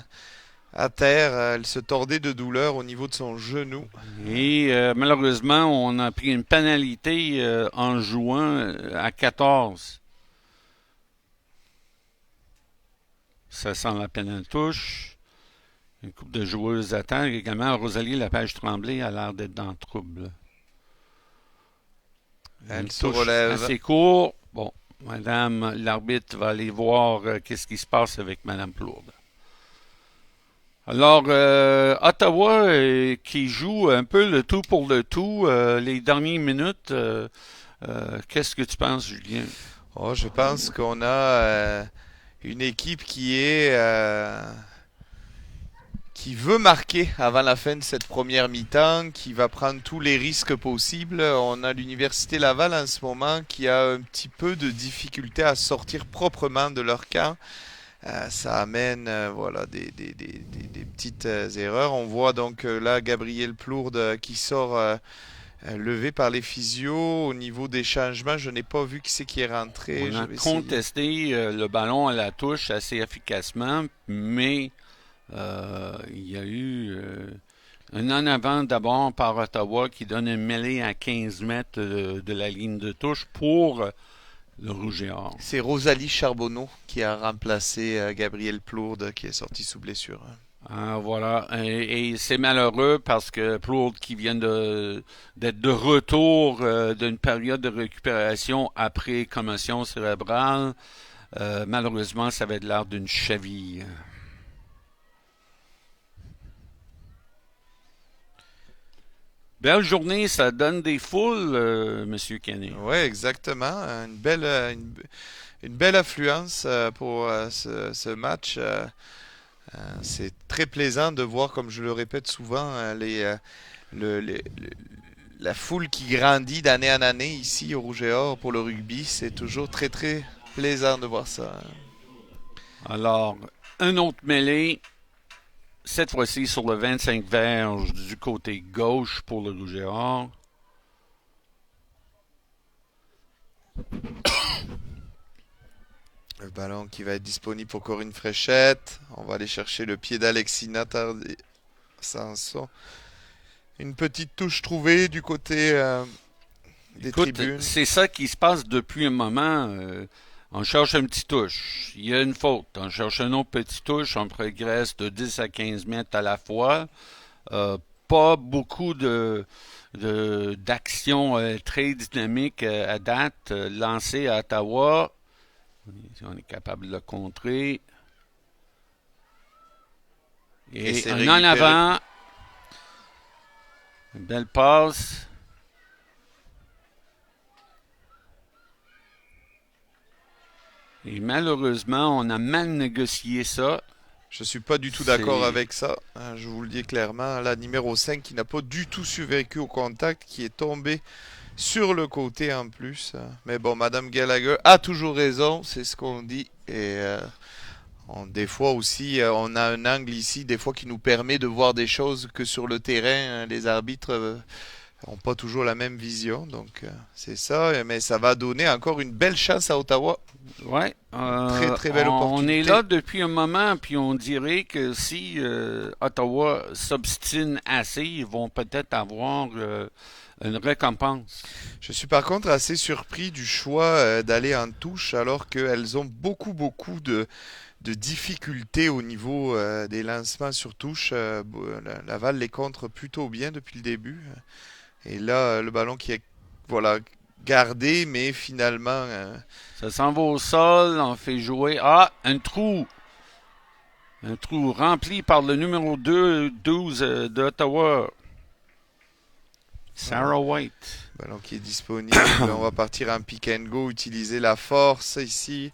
Speaker 2: à terre. Elle se tordait de douleur au niveau de son genou.
Speaker 1: Et malheureusement, on a pris une pénalité en jouant à 14. Ça sent la peine à touche. Une couple de joueuses attend. Également, Rosalie Lapage-Tremblay a l'air d'être dans le trouble.
Speaker 2: Elle se relève.
Speaker 1: Assez court. Bon, madame l'arbitre va aller voir qu'est-ce qui se passe avec madame Plourde. Alors, Ottawa qui joue un peu le tout pour le tout les dernières minutes. Qu'est-ce que tu penses, Julien?
Speaker 2: Oh, je pense qu'on a une équipe qui veut marquer avant la fin de cette première mi-temps, qui va prendre tous les risques possibles. On a l'Université Laval en ce moment qui a un petit peu de difficulté à sortir proprement de leur camp. Ça amène des petites erreurs. On voit donc là Gabrielle Plourde qui sort levé par les physios. Au niveau des changements, je n'ai pas vu qui c'est qui est rentré.
Speaker 1: On a contesté le ballon à la touche assez efficacement, mais il y a eu un en avant d'abord par Ottawa qui donne une mêlée à 15 mètres de la ligne de touche pour le Rouge et Or.
Speaker 2: C'est Rosalie Charbonneau qui a remplacé Gabrielle Plourde qui est sortie sous blessure.
Speaker 1: Voilà. Et c'est malheureux parce que Plourde qui vient d'être de retour d'une période de récupération après commotion cérébrale, malheureusement, ça avait l'air d'une cheville. Belle journée, ça donne des foules, Monsieur Kenney.
Speaker 2: Oui, exactement. Une belle affluence pour ce match. C'est très plaisant de voir, comme je le répète souvent, la foule qui grandit d'année en année ici au Rouge et Or pour le rugby. C'est toujours très, très plaisant de voir ça.
Speaker 1: Alors, un autre mêlée. Cette fois-ci sur le 25 verges du côté gauche pour le Rouge et Or.
Speaker 2: Le ballon qui va être disponible pour Corinne Fréchette. On va aller chercher le pied d'Alexina Sanson. Une petite touche trouvée du côté des tribunes.
Speaker 1: C'est ça qui se passe depuis un moment. On cherche une petite touche. Il y a une faute. On cherche une autre petite touche. On progresse de 10 à 15 mètres à la fois. Pas beaucoup d'action très dynamique à date. Lancé à Ottawa. On est capable de le contrer.
Speaker 2: Et
Speaker 1: Et
Speaker 2: c'est
Speaker 1: un en
Speaker 2: récupéré.
Speaker 1: avant. Une belle passe. Et malheureusement, on a mal négocié ça.
Speaker 2: Je suis pas du tout d'accord
Speaker 1: C'est
Speaker 2: avec ça. Hein, je vous le dis clairement. La numéro 5 qui n'a pas du tout survécu au contact, qui est tombée sur le côté en plus. Mais bon, Madame Gallagher a toujours raison, c'est ce qu'on dit. Et des fois aussi, on a un angle ici, des fois qui nous permet de voir des choses que sur le terrain, les arbitres n'ont pas toujours la même vision. Donc c'est ça, mais ça va donner encore une belle chance à Ottawa.
Speaker 1: ouais,
Speaker 2: Très très belle
Speaker 1: on est
Speaker 2: opportunité.
Speaker 1: là depuis un moment, puis on dirait que si Ottawa s'obstine assez, ils vont peut-être avoir une récompense.
Speaker 2: Je suis par contre assez surpris du choix d'aller en touche alors qu'elles ont beaucoup de difficultés au niveau des lancements sur touche. Laval les contre plutôt bien depuis le début. Et là, le ballon qui est voilà, gardé, mais finalement,
Speaker 1: Ça s'en va au sol, on fait jouer. Ah, un trou! Un trou rempli par le numéro 12 d'Ottawa,
Speaker 2: voilà,
Speaker 1: Sarah White.
Speaker 2: ballon qui est disponible. On va partir en pick and go, utiliser la force ici.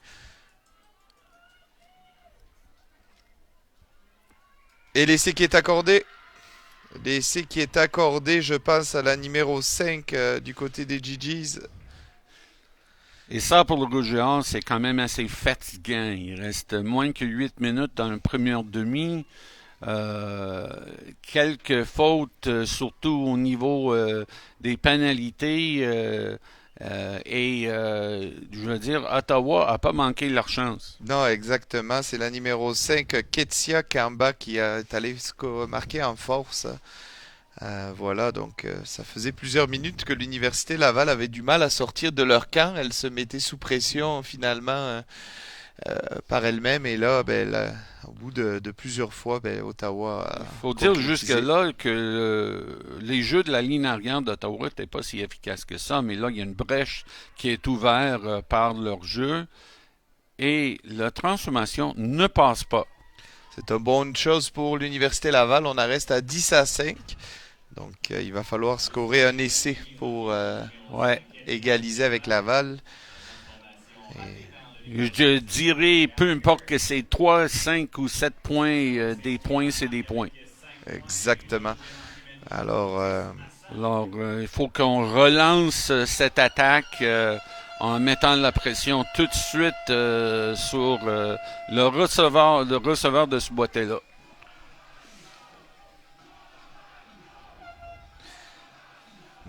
Speaker 2: Et l'essai qui est accordé. L'essai qui est accordé, je pense, à la numéro 5 du côté des GGs.
Speaker 1: Et ça, pour le Rouge géant, c'est quand même assez fatigant. Il reste moins que 8 minutes dans la première demi. Euh, Quelques fautes, surtout au niveau des pénalités. Je veux dire, Ottawa a pas manqué leur chance.
Speaker 2: Non, exactement. C'est la numéro 5, Ketsia Kamba, qui est allée marquer en force. Voilà, donc ça faisait plusieurs minutes que l'Université Laval avait du mal à sortir de leur camp. Elle se mettait sous pression finalement par elle-même. Et là, au bout de plusieurs fois, Ottawa
Speaker 1: Il
Speaker 2: a
Speaker 1: faut dire
Speaker 2: concrétisé.
Speaker 1: jusque-là que les jeux de la ligne arrière d'Ottawa n'étaient pas si efficaces que ça, mais là, il y a une brèche qui est ouverte par leur jeu et la transformation ne passe pas.
Speaker 2: C'est une bonne chose pour l'Université Laval. On en reste à 10-5. Donc il va falloir scorer un essai pour
Speaker 1: Ouais.
Speaker 2: égaliser avec Laval. Et
Speaker 1: Je dirais, peu importe que c'est 3, 5 ou 7 points, des points, c'est des points.
Speaker 2: exactement. Alors,
Speaker 1: Alors, il faut qu'on relance cette attaque en mettant la pression tout de suite sur le receveur de ce boîtier-là.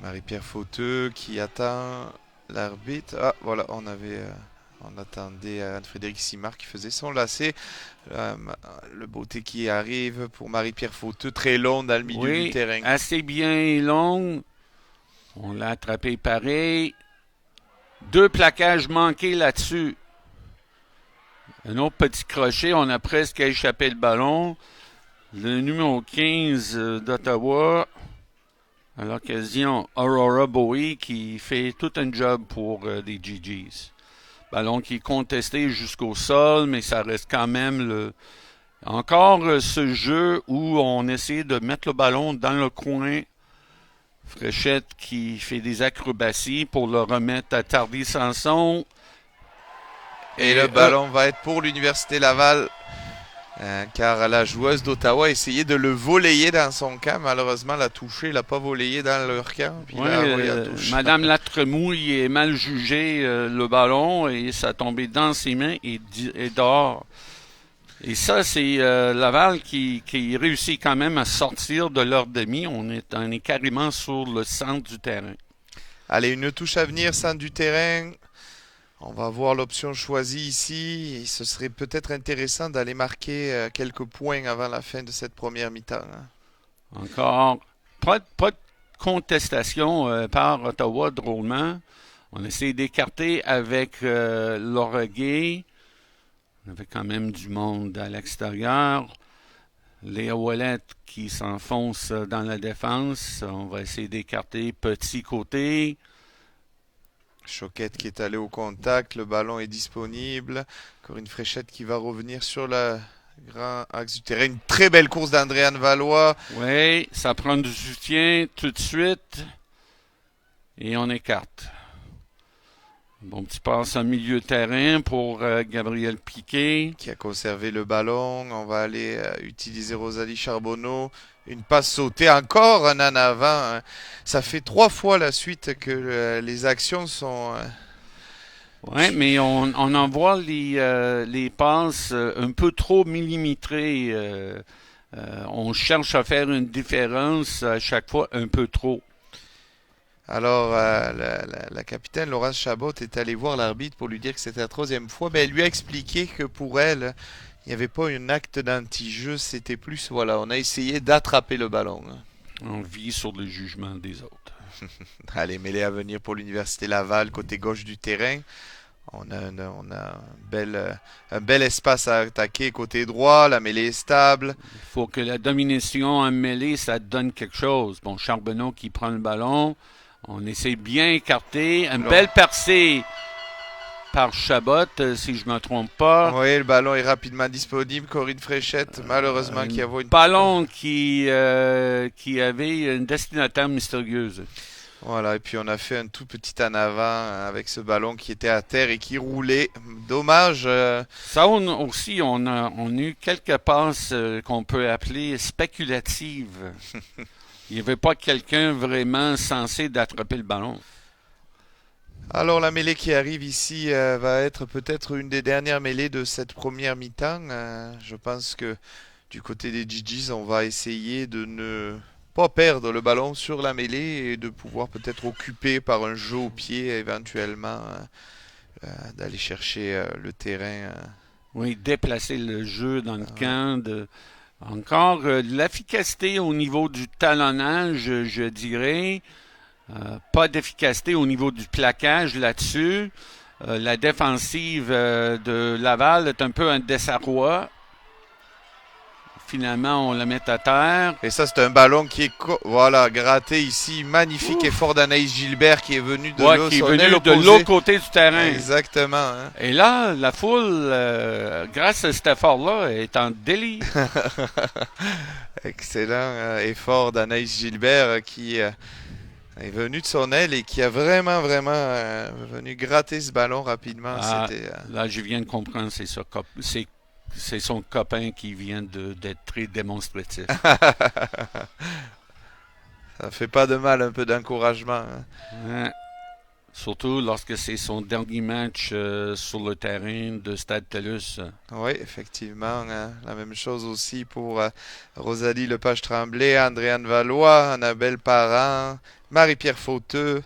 Speaker 2: Marie-Pierre Fauteux qui attend l'arbitre. Ah, voilà, on attendait Anne-Frédéric Simard qui faisait son lacet. Le beauté qui arrive pour Marie-Pierre Fauteux, très long dans le milieu du
Speaker 1: Oui,
Speaker 2: terrain.
Speaker 1: assez bien long. On l'a attrapé pareil. Deux plaquages manqués là-dessus. Un autre petit crochet, on a presque échappé le ballon. Le numéro 15 d'Ottawa, à l'occasion, Aurora Bowie, qui fait tout un job pour les GGs. Ballon qui est contesté jusqu'au sol, mais ça reste quand même encore ce jeu où on essaie de mettre le ballon dans le coin. Fréchette qui fait des acrobaties pour le remettre à Tardy-Sanson.
Speaker 2: Et le ballon va être pour l'Université Laval. Car la joueuse d'Ottawa a essayé de le voleyer dans son camp. Malheureusement, l'a touché, l'a pas volayé dans leur camp. Puis
Speaker 1: Ouais,
Speaker 2: là, oui, elle touche.
Speaker 1: Madame Latremouille est mal jugé le ballon et ça a tombé dans ses mains et dehors. Et ça, c'est Laval qui réussit quand même à sortir de leur demi. On est carrément sur le centre du terrain.
Speaker 2: Allez, une touche à venir, centre du terrain. On va voir l'option choisie ici. Et ce serait peut-être intéressant d'aller marquer quelques points avant la fin de cette première mi-temps. Hein.
Speaker 1: Encore pas de contestation par Ottawa, drôlement. On essaie d'écarter avec Lauragais. On avait quand même du monde à l'extérieur. Léa Ouellet qui s'enfonce dans la défense. On va essayer d'écarter petit côté.
Speaker 2: Choquette qui est allé au contact. Le ballon est disponible. Encore une Fréchette qui va revenir sur la Grand axe du terrain. Une très belle course d'Andréane Valois.
Speaker 1: Oui, ça prend du soutien tout de suite. Et on écarte. Bon petit passe en milieu de terrain pour Gabriel Piquet.
Speaker 2: Qui a conservé le ballon. On va aller utiliser Rosalie Charbonneau. Une passe sautée, encore un en avant. Hein. Ça fait 3 fois la suite que les actions sont...
Speaker 1: Oui, mais on en voit les passes un peu trop millimétrées. On cherche à faire une différence à chaque fois un peu trop.
Speaker 2: Alors, la capitaine Laurence Chabot est allée voir l'arbitre pour lui dire que c'était la 3e fois. Mais elle lui a expliqué que pour elle, il n'y avait pas un acte d'anti-jeu. C'était plus, voilà, on a essayé d'attraper le ballon. Hein.
Speaker 1: On vit sur le jugement des autres.
Speaker 2: Allez, mêlée à venir pour l'Université Laval, côté gauche du terrain. On a un bel espace à attaquer côté droit. La mêlée est stable.
Speaker 1: Il faut que la domination en mêlée, ça donne quelque chose. Bon, Charbonneau qui prend le ballon. On essaie bien écarté. Une belle percée par Chabot, si je ne me trompe pas.
Speaker 2: Oui, le ballon est rapidement disponible. Corinne Fréchette, malheureusement, qui a une
Speaker 1: ballon qui avait une destinataire mystérieuse.
Speaker 2: Voilà, et puis on a fait un tout petit en avant avec ce ballon qui était à terre et qui roulait. Dommage.
Speaker 1: Ça aussi, on a eu quelques passes qu'on peut appeler spéculatives. Il n'y avait pas quelqu'un vraiment censé d'attraper le ballon.
Speaker 2: Alors la mêlée qui arrive ici va être peut-être une des dernières mêlées de cette première mi-temps. Je pense que du côté des GGs, on va essayer de ne pas perdre le ballon sur la mêlée et de pouvoir peut-être occuper par un jeu au pied éventuellement d'aller chercher le terrain.
Speaker 1: Oui, déplacer le jeu dans le camp. Encore de l'efficacité au niveau du talonnage, je dirais. Pas d'efficacité au niveau du plaquage là-dessus. La défensive de Laval est un peu un désarroi. Finalement, on la met à terre.
Speaker 2: Et ça, c'est un ballon qui est gratté ici. Magnifique effort d'Anaïs Gilbert qui est venu de
Speaker 1: l'autre côté du terrain.
Speaker 2: Exactement. Hein.
Speaker 1: Et là, la foule, grâce à cet effort-là, est en délire.
Speaker 2: Excellent effort d'Anaïs Gilbert qui est venu de son aile et qui a vraiment venu gratter ce ballon rapidement.
Speaker 1: Là, je viens de comprendre, c'est son copain qui vient d'être très démonstratif.
Speaker 2: Ça fait pas de mal, un peu d'encouragement. Hein.
Speaker 1: Surtout lorsque c'est son dernier match sur le terrain de Stade TELUS.
Speaker 2: Oui, effectivement. Hein. La même chose aussi pour Rosalie Lepage-Tremblay, Andréane Valois, Annabelle Parent, Marie-Pierre Fauteux.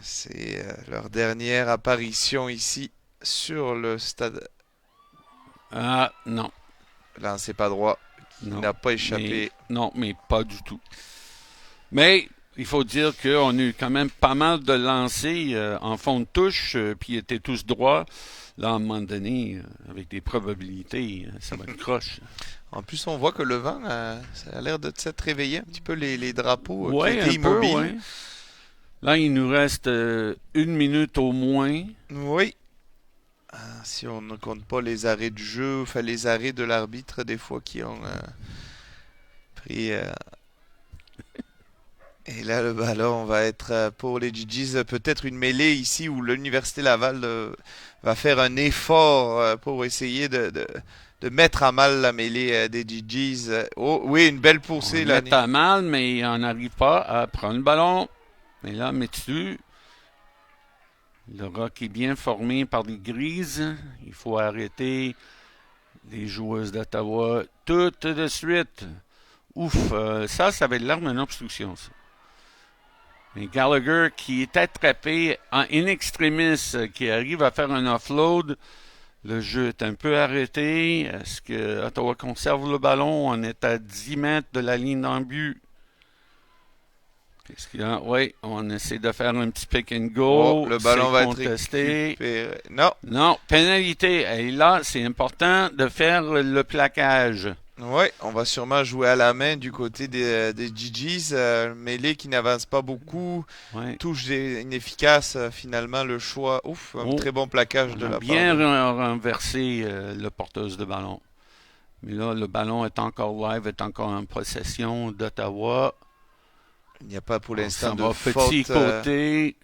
Speaker 2: C'est leur dernière apparition ici sur le stade.
Speaker 1: Ah, non.
Speaker 2: Lancé pas droit, qui n'a pas échappé.
Speaker 1: Mais pas du tout. Mais il faut dire qu'on a eu quand même pas mal de lancers en fond de touche, puis ils étaient tous droits. Là, à un moment donné, avec des probabilités, ça va être croche.
Speaker 2: En plus, on voit que le vent, ça a l'air de s'être réveillé un petit peu les drapeaux
Speaker 1: qui étaient immobiles. Ouais. Là, il nous reste 1 minute au moins.
Speaker 2: Oui. Si on ne compte pas les arrêts du jeu, enfin les arrêts de l'arbitre des fois qui ont pris... Et là, le ballon va être pour les GGs, peut-être une mêlée ici où l'Université Laval va faire un effort pour essayer de mettre à mal la mêlée des GGs. Oh, oui, une belle poussée.
Speaker 1: On met à mal, mais on n'arrive pas à prendre le ballon. Mais là, mets-tu... Le rock est bien formé par les grises. Il faut arrêter les joueuses d'Ottawa tout de suite. Ouf, ça avait l'air d'une obstruction, ça. Mais Gallagher qui est attrapé en in extremis, qui arrive à faire un offload. Le jeu est un peu arrêté. Est-ce que Ottawa conserve le ballon? On est à 10 mètres de la ligne d'en but. Qu'est-ce qu'il y a? Oui, on essaie de faire un petit pick and go.
Speaker 2: Oh, le ballon va
Speaker 1: contesté.
Speaker 2: Être récupéré. Non,
Speaker 1: pénalité. Et là, c'est important de faire le plaquage.
Speaker 2: Oui, on va sûrement jouer à la main du côté des GGs. Mêlée qui n'avance pas beaucoup. Ouais. Touche inefficace, finalement, le choix. Ouf, un très bon plaquage de la part.
Speaker 1: Bien renversé le porteuse de ballon. Mais là, le ballon est encore live, est encore en possession d'Ottawa.
Speaker 2: Il n'y a pas pour
Speaker 1: On
Speaker 2: l'instant
Speaker 1: s'en
Speaker 2: de
Speaker 1: va petit
Speaker 2: faute.
Speaker 1: côté.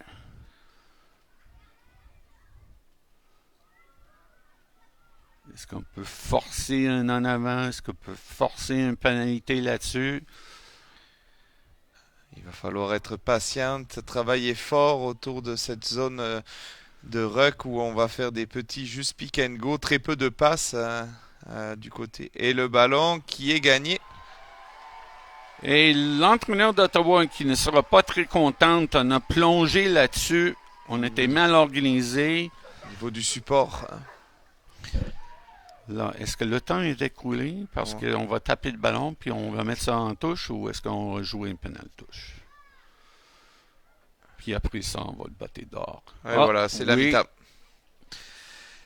Speaker 1: Est-ce qu'on peut forcer un en avant? Est-ce qu'on peut forcer une pénalité là-dessus?
Speaker 2: Il va falloir être patient, travailler fort autour de cette zone de ruck où on va faire des petits juste pick and go, très peu de passes du côté. Et le ballon qui est gagné.
Speaker 1: Et l'entraîneur d'Ottawa, qui ne sera pas très content, on a plongé là-dessus. On était mal organisé.
Speaker 2: Au niveau du support.
Speaker 1: Là, est-ce que le temps est écoulé? Parce
Speaker 2: Ouais.
Speaker 1: qu'on va taper le ballon puis on va mettre ça en touche ou est-ce qu'on va jouer une pénale touche? Puis après ça, on va le battre dehors.
Speaker 2: Et voilà, c'est la
Speaker 1: oui.
Speaker 2: mi-temps.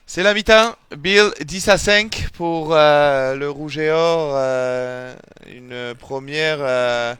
Speaker 2: C'est la mi-temps. Bill 10-5 pour le Rouge et Or. Une première.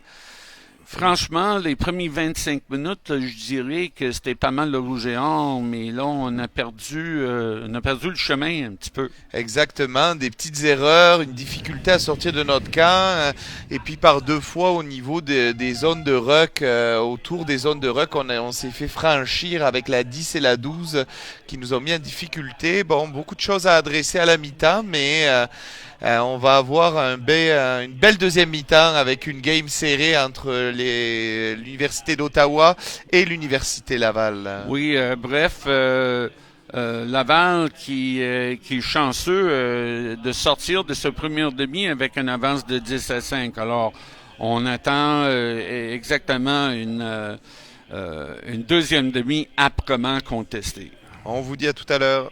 Speaker 1: Franchement, les premiers 25 minutes, là, je dirais que c'était pas mal le rouge et or, mais là, on a perdu le chemin un petit peu.
Speaker 2: Exactement, des petites erreurs, une difficulté à sortir de notre camp, et puis par deux fois au niveau des zones de ruck, autour des zones de ruck, on s'est fait franchir avec la 10 et la 12 qui nous ont mis en difficulté. Bon, beaucoup de choses à adresser à la mi-temps, mais on va avoir une belle deuxième mi-temps avec une game serrée entre l'Université d'Ottawa et l'Université Laval.
Speaker 1: Oui, bref, Laval qui est chanceux de sortir de ce premier demi avec une avance de 10-5. Alors, on attend exactement une deuxième demi âprement contestée.
Speaker 2: On vous dit à tout à l'heure.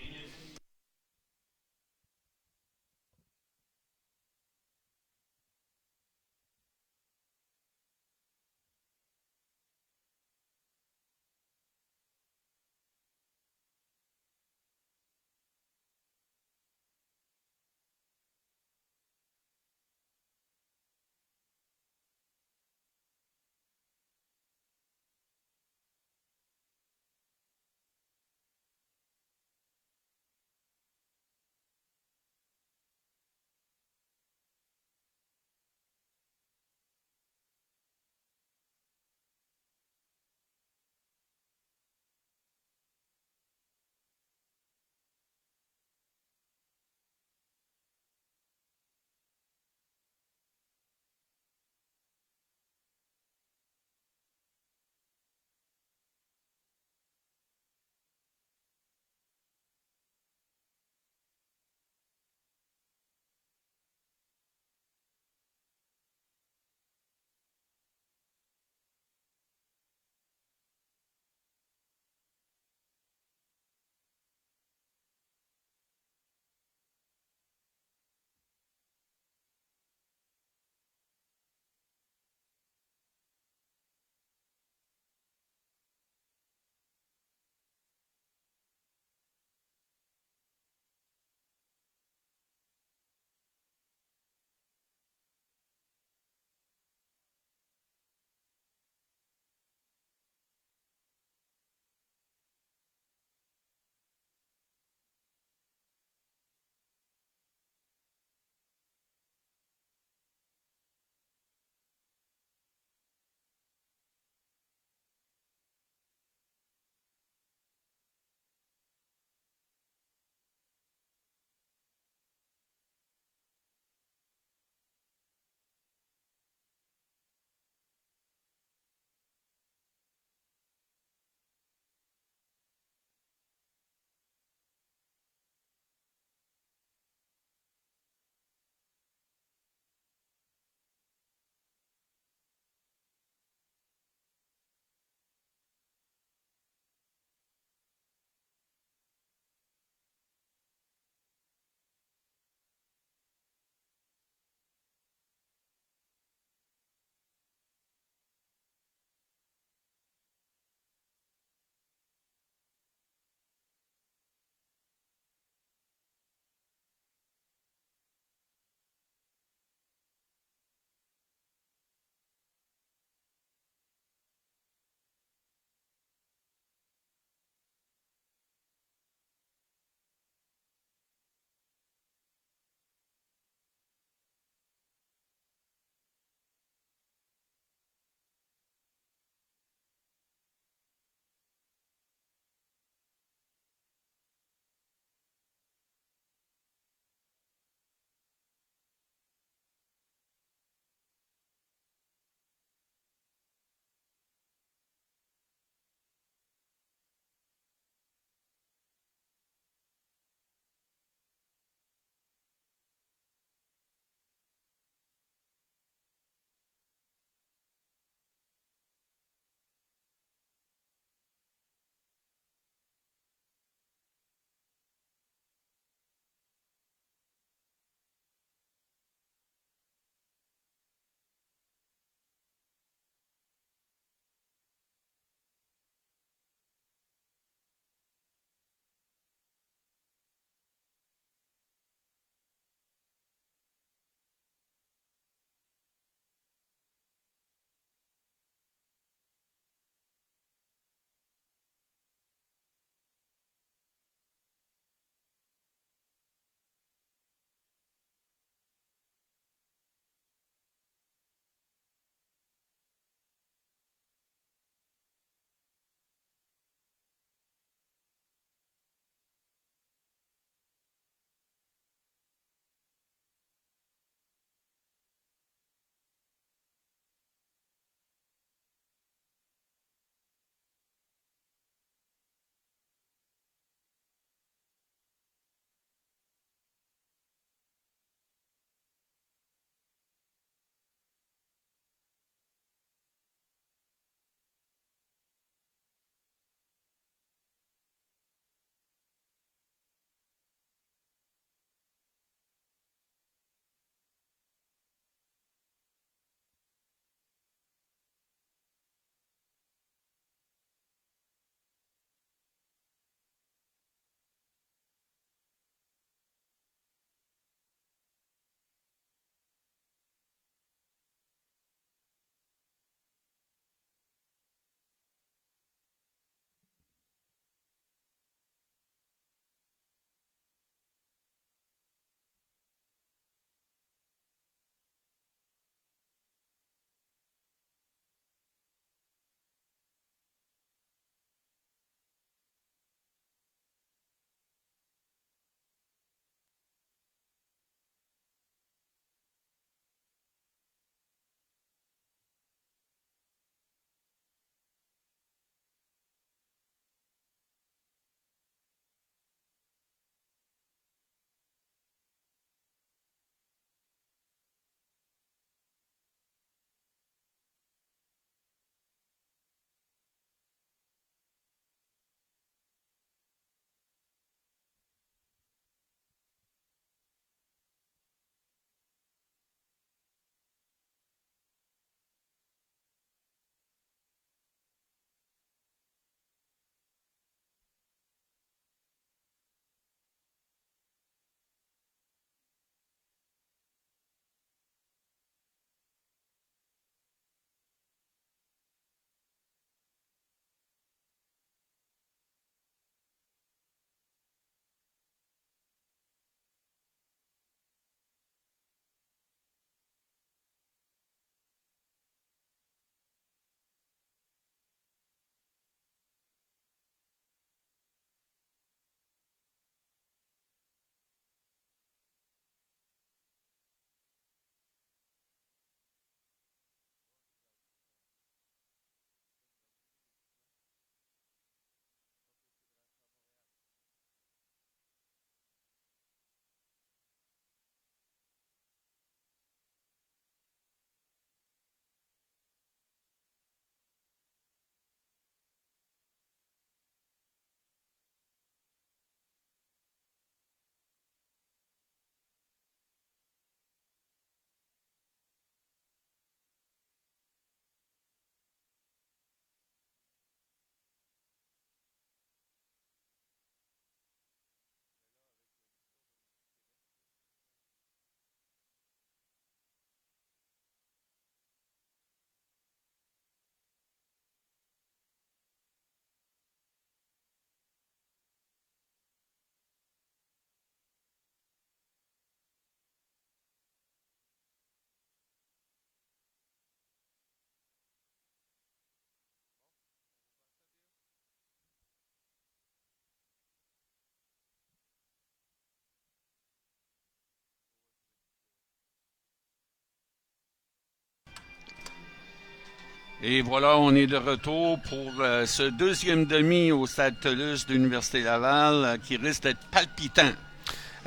Speaker 1: Et voilà, on est de retour pour ce deuxième demi au Stade Toulouse de l'Université Laval qui risque d'être palpitant.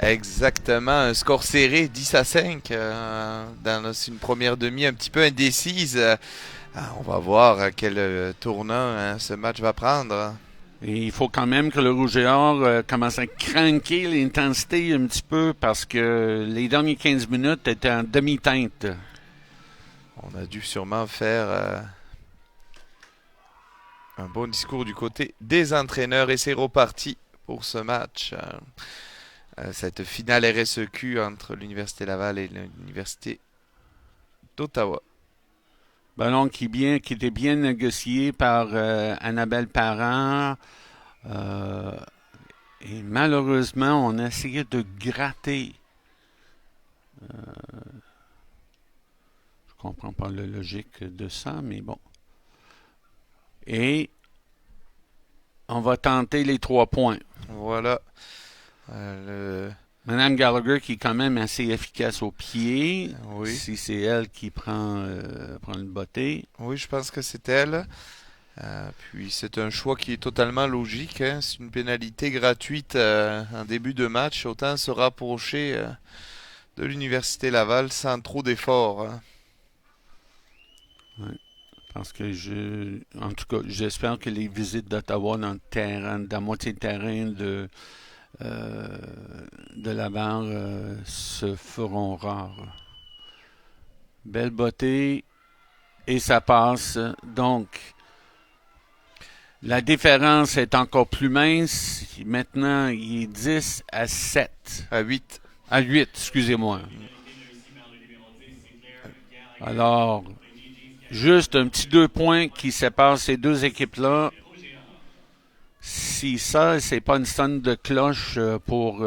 Speaker 2: Exactement, un score serré 10-5 dans une première demi un petit peu indécise. On va voir quel tournant ce match va prendre.
Speaker 1: Et il faut quand même que le Rouge et Or commence à cranker l'intensité un petit peu parce que les dernières 15 minutes étaient en demi-teinte.
Speaker 2: On a dû sûrement faire un bon discours du côté des entraîneurs et c'est reparti pour ce match. Cette finale RSEQ entre l'Université Laval et l'Université d'Ottawa.
Speaker 1: Ballon qui était bien négocié par Annabelle Parent. Et malheureusement, on a essayé de gratter. Je comprends pas la logique de ça, mais bon. Et on va tenter les 3 points.
Speaker 2: Voilà.
Speaker 1: Madame Gallagher qui est quand même assez efficace au pied.
Speaker 2: Oui.
Speaker 1: Si c'est elle qui prend le botté.
Speaker 2: Oui, je pense que c'est elle. Puis c'est un choix qui est totalement logique. Hein. C'est une pénalité gratuite en début de match. Autant se rapprocher de l'Université Laval sans trop d'efforts. Hein.
Speaker 1: Ouais. Parce que en tout cas, j'espère que les visites d'Ottawa dans le terrain, dans la moitié de terrain de Laval se feront rares. Belle bottée et ça passe. Donc, la différence est encore plus mince. Maintenant, il est 10-7.
Speaker 2: À 8.
Speaker 1: À 8, excusez-moi. Alors, juste un petit 2 points qui séparent ces deux équipes-là. Si ça, c'est pas une sonne de cloche pour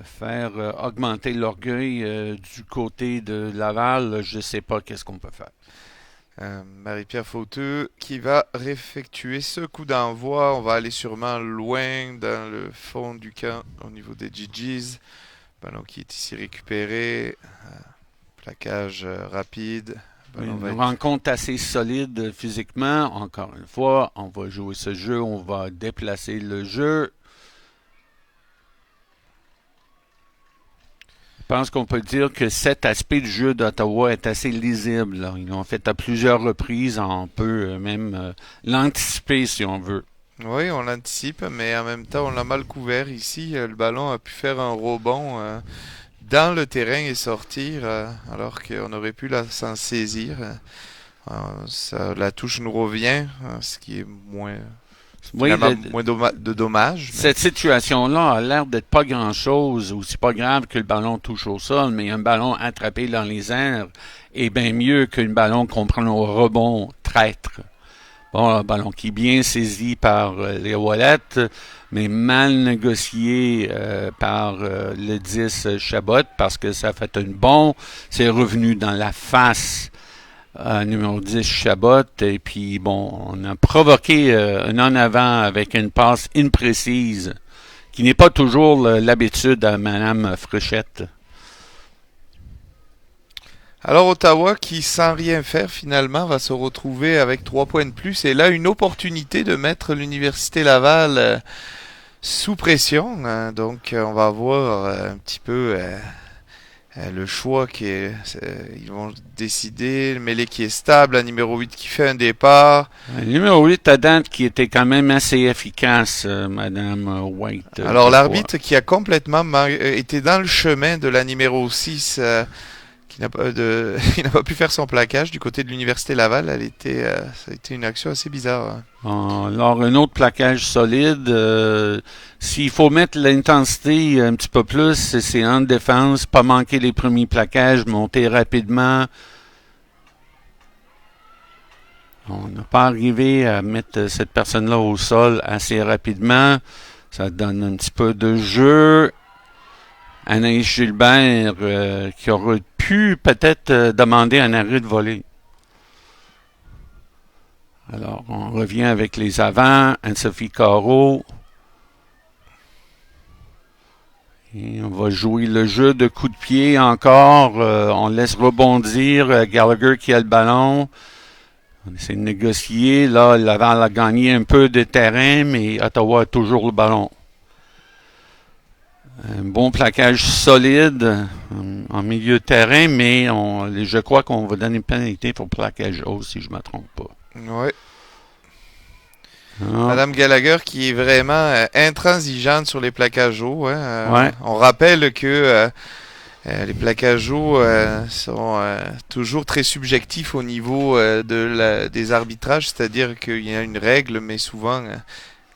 Speaker 1: faire augmenter l'orgueil du côté de Laval, je sais pas qu'est-ce qu'on peut faire.
Speaker 2: Marie-Pierre Fauteux qui va réeffectuer ce coup d'envoi. On va aller sûrement loin dans le fond du camp au niveau des GGs. Ballon qui est ici récupéré. Plaquage rapide.
Speaker 1: Une rencontre assez solide physiquement. Encore une fois, on va jouer ce jeu, on va déplacer le jeu. Je pense qu'on peut dire que cet aspect du jeu d'Ottawa est assez lisible. Là. Ils l'ont fait à plusieurs reprises. On peut même l'anticiper si on veut.
Speaker 2: Oui, on l'anticipe, mais en même temps, on l'a mal couvert ici. Le ballon a pu faire un rebond dans le terrain et sortir, alors qu'on aurait pu s'en saisir. La touche nous revient, ce qui est moins...
Speaker 1: Oui,
Speaker 2: moins de dommages.
Speaker 1: Cette situation-là a l'air d'être pas grand-chose, ou c'est pas grave que le ballon touche au sol, mais un ballon attrapé dans les airs est bien mieux qu'un ballon qu'on prend au rebond traître. Bon, un ballon qui est bien saisi par les Wallet, mais mal négocié par le 10 Chabot, parce que ça fait un bon, c'est revenu dans la face numéro 10 Chabot, et puis bon, on a provoqué un en avant avec une passe imprécise, qui n'est pas toujours l'habitude à Mme Fréchette.
Speaker 2: Alors Ottawa qui, sans rien faire finalement, va se retrouver avec 3 points de plus, et là une opportunité de mettre l'Université Laval sous pression, hein. Donc on va voir un petit peu... le choix ils vont décider, le mêlée qui est stable, la numéro 8 qui fait un départ.
Speaker 1: Le numéro 8 à date qui était quand même assez efficace, Madame White.
Speaker 2: Alors l'arbitre qui a complètement été dans le chemin de la numéro 6, qui n'a pas il n'a pas pu faire son plaquage du côté de l'Université Laval. Ça a été une action assez bizarre. Hein.
Speaker 1: Alors, un autre plaquage solide. S'il faut mettre l'intensité un petit peu plus, c'est en défense, pas manquer les premiers plaquages, monter rapidement. On n'a pas arrivé à mettre cette personne-là au sol assez rapidement. Ça donne un petit peu de jeu. Anaïs Gilbert qui aurait pu peut-être demander un arrêt de volée. Alors, on revient avec les avants. Anne-Sophie Carreau. Et on va jouer le jeu de coup de pied encore. On laisse rebondir Gallagher qui a le ballon. On essaie de négocier. Là, Laval a gagné un peu de terrain, mais Ottawa a toujours le ballon. Un bon plaquage solide en milieu de terrain, mais je crois qu'on va donner une pénalité pour plaquage haut, si je ne me trompe pas.
Speaker 2: Ouais.
Speaker 1: Ah.
Speaker 2: Madame Gallagher qui est vraiment intransigeante sur les plaquages hauts. Hein.
Speaker 1: Ouais.
Speaker 2: On rappelle que les plaquages hauts sont toujours très subjectifs au niveau des arbitrages, c'est-à-dire qu'il y a une règle, mais souvent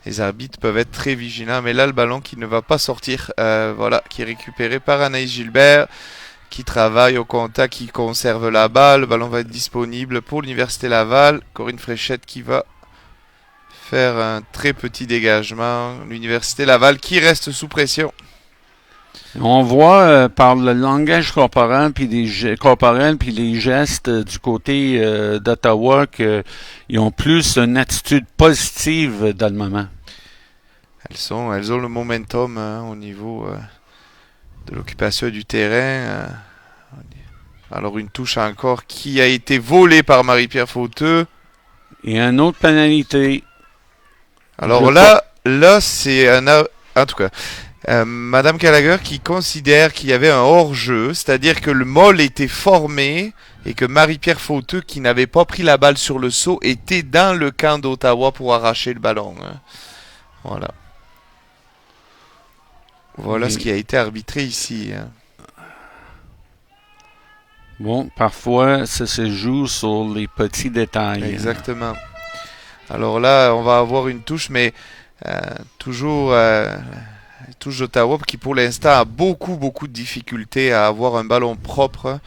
Speaker 2: les arbitres peuvent être très vigilants. Mais là, le ballon qui ne va pas sortir, voilà, qui est récupéré par Anaïs Gilbert, qui travaille au contact, qui conserve la balle. Le ballon va être disponible pour l'Université Laval. Corinne Fréchette qui va faire un très petit dégagement. L'Université Laval qui reste sous pression.
Speaker 1: On voit par le langage corporel puis les gestes du côté d'Ottawa qu'ils ont plus une attitude positive dans le moment.
Speaker 2: Elles ont le momentum au niveau de l'occupation du terrain. Alors une touche encore qui a été volée par Marie-Pierre Fauteux.
Speaker 1: Et une autre pénalité.
Speaker 2: Alors là c'est en tout cas. Madame Gallagher qui considère qu'il y avait un hors-jeu, c'est-à-dire que le mol était formé et que Marie-Pierre Fauteux, qui n'avait pas pris la balle sur le saut, était dans le camp d'Ottawa pour arracher le ballon. Hein. Voilà. Voilà ce qui a été arbitré ici. Hein.
Speaker 1: Bon, parfois, ça se joue sur les petits détails.
Speaker 2: Exactement. Alors là, on va avoir une touche, mais toujours... touche d'Ottawa qui pour l'instant a beaucoup de difficultés à avoir un ballon propre.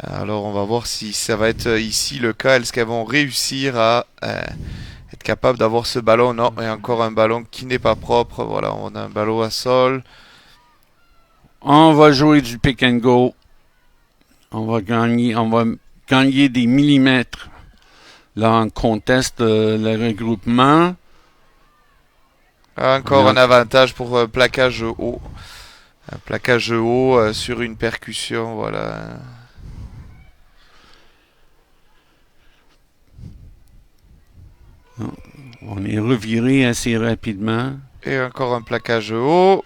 Speaker 2: Alors on va voir si ça va être ici le cas. Est-ce qu'elles vont réussir à être capables d'avoir ce ballon? Non, il y a encore un ballon qui n'est pas propre. Voilà, on a un ballon à sol.
Speaker 1: On va jouer du pick and go. On va gagner des millimètres. Là, on conteste le regroupement.
Speaker 2: Encore un avantage pour plaquage haut. Un plaquage haut sur une percussion, voilà.
Speaker 1: On est reviré assez rapidement.
Speaker 2: Et encore un plaquage haut.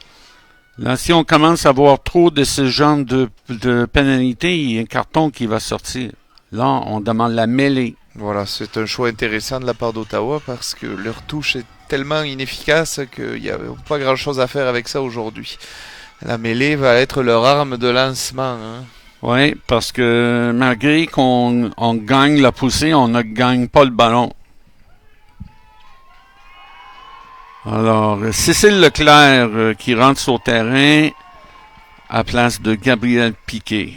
Speaker 1: Là, si on commence à voir trop de ce genre de pénalité, il y a un carton qui va sortir. Là, on demande la mêlée.
Speaker 2: Voilà, c'est un choix intéressant de la part d'Ottawa parce que leur touche est tellement inefficace qu'il n'y a pas grand chose à faire avec ça aujourd'hui. La mêlée va être leur arme de lancement. Hein.
Speaker 1: Oui, parce que malgré qu'on gagne la poussée, on ne gagne pas le ballon. Alors, Cécile Leclerc qui rentre sur le terrain à place de Gabriel Piquet.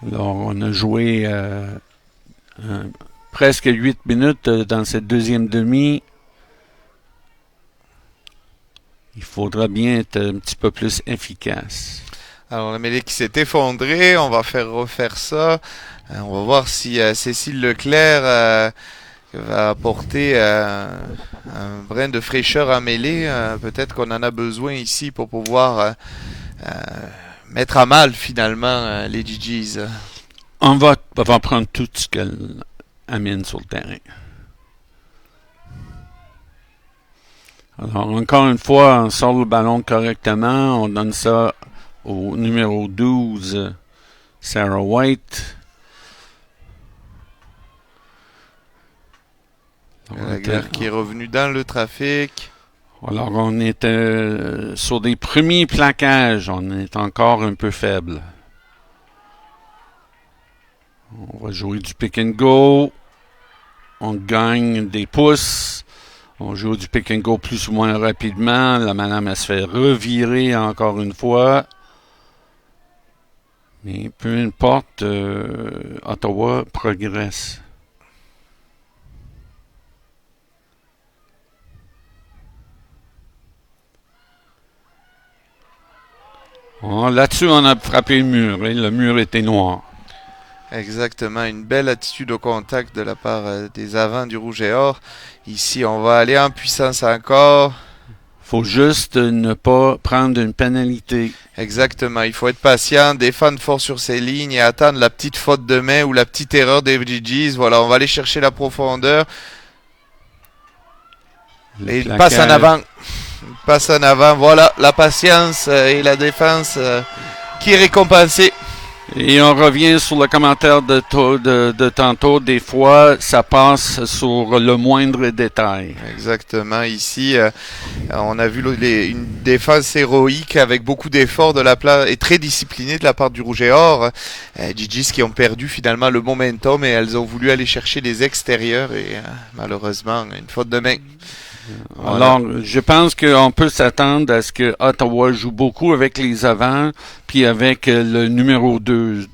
Speaker 1: Alors, on a joué presque 8 minutes dans cette deuxième demi. Il faudra bien être un petit peu plus efficace.
Speaker 2: Alors, la mêlée qui s'est effondrée, on va refaire ça. On va voir si Cécile Leclerc va apporter un brin de fraîcheur à mêlée. Peut-être qu'on en a besoin ici pour pouvoir mettre à mal finalement les GGs.
Speaker 1: On va prendre tout ce qu'elle amène sur le terrain. Alors, encore une fois, on sort le ballon correctement. On donne ça au numéro 12, Sarah White.
Speaker 2: La guerre qui est revenue dans le trafic.
Speaker 1: Alors, on est sur des premiers plaquages. On est encore un peu faible. On va jouer du pick and go. On gagne des pouces. On joue du pick and go plus ou moins rapidement. La madame, elle se fait revirer encore une fois. Mais peu importe, Ottawa progresse. Oh, là-dessus, on a frappé le mur. Et le mur était noir.
Speaker 2: Exactement, une belle attitude au contact de la part des avants du Rouge et Or. Ici, on va aller en puissance encore.
Speaker 1: Faut juste ne pas prendre une pénalité.
Speaker 2: Exactement, il faut être patient, défendre fort sur ses lignes et attendre la petite faute de main ou la petite erreur des GGs. Voilà, on va aller chercher la profondeur. Et il passe en avant. Il passe en avant, voilà, la patience et la défense qui est récompensée.
Speaker 1: Et on revient sur le commentaire de tantôt. Des fois, ça passe sur le moindre détail.
Speaker 2: Exactement. Ici, on a vu une défense héroïque avec beaucoup d'efforts de la part et très disciplinée de la part du Rouge et Or. GGs qui ont perdu finalement le momentum et elles ont voulu aller chercher les extérieurs et malheureusement, une faute de main. Voilà.
Speaker 1: Alors, je pense qu'on peut s'attendre à ce que Ottawa joue beaucoup avec les avants, puis avec le numéro 12.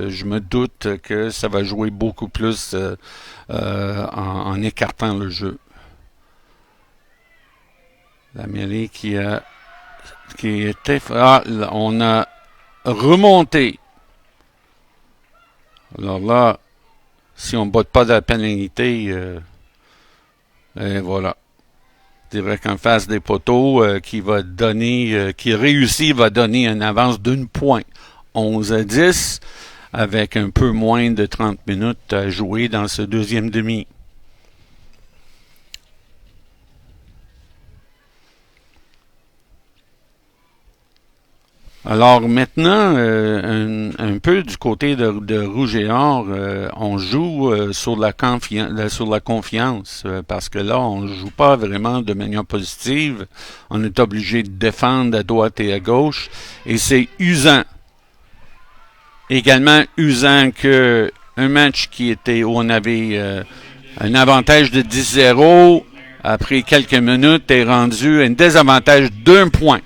Speaker 1: Je me doute que ça va jouer beaucoup plus en écartant le jeu. La mêlée qui était... Ah, on a remonté. Alors là, si on ne botte pas de la pénalité, et voilà. Direct en face des poteaux, qui réussit, va donner une avance d'une point. 11-10, avec un peu moins de 30 minutes à jouer dans ce deuxième demi. Alors maintenant, un peu du côté de Rouge et Or, on joue sur la confiance, parce que là, on joue pas vraiment de manière positive. On est obligé de défendre à droite et à gauche, et c'est usant. Également usant que un match où on avait un avantage de 10-0, après quelques minutes, est rendu un désavantage d'1 point.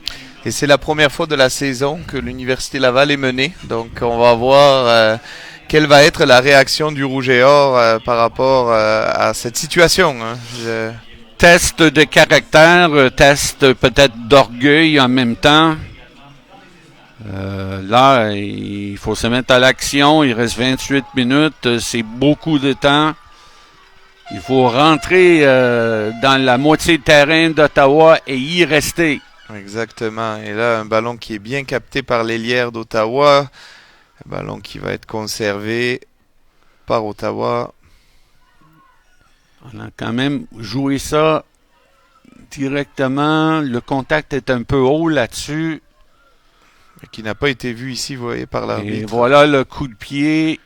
Speaker 2: Et c'est la première fois de la saison que l'Université Laval est menée. Donc, on va voir quelle va être la réaction du Rouge et Or par rapport à cette situation. Hein.
Speaker 1: Test de caractère, test peut-être d'orgueil en même temps. Là, il faut se mettre à l'action. Il reste 28 minutes. C'est beaucoup de temps. Il faut rentrer dans la moitié de terrain d'Ottawa et y rester.
Speaker 2: Exactement. Et là, un ballon qui est bien capté par l'ailière d'Ottawa. Un ballon qui va être conservé par Ottawa.
Speaker 1: On a quand même joué ça directement. Le contact est un peu haut là-dessus.
Speaker 2: Qui n'a pas été vu ici, vous voyez, par l'arbitre.
Speaker 1: Et voilà le coup de pied.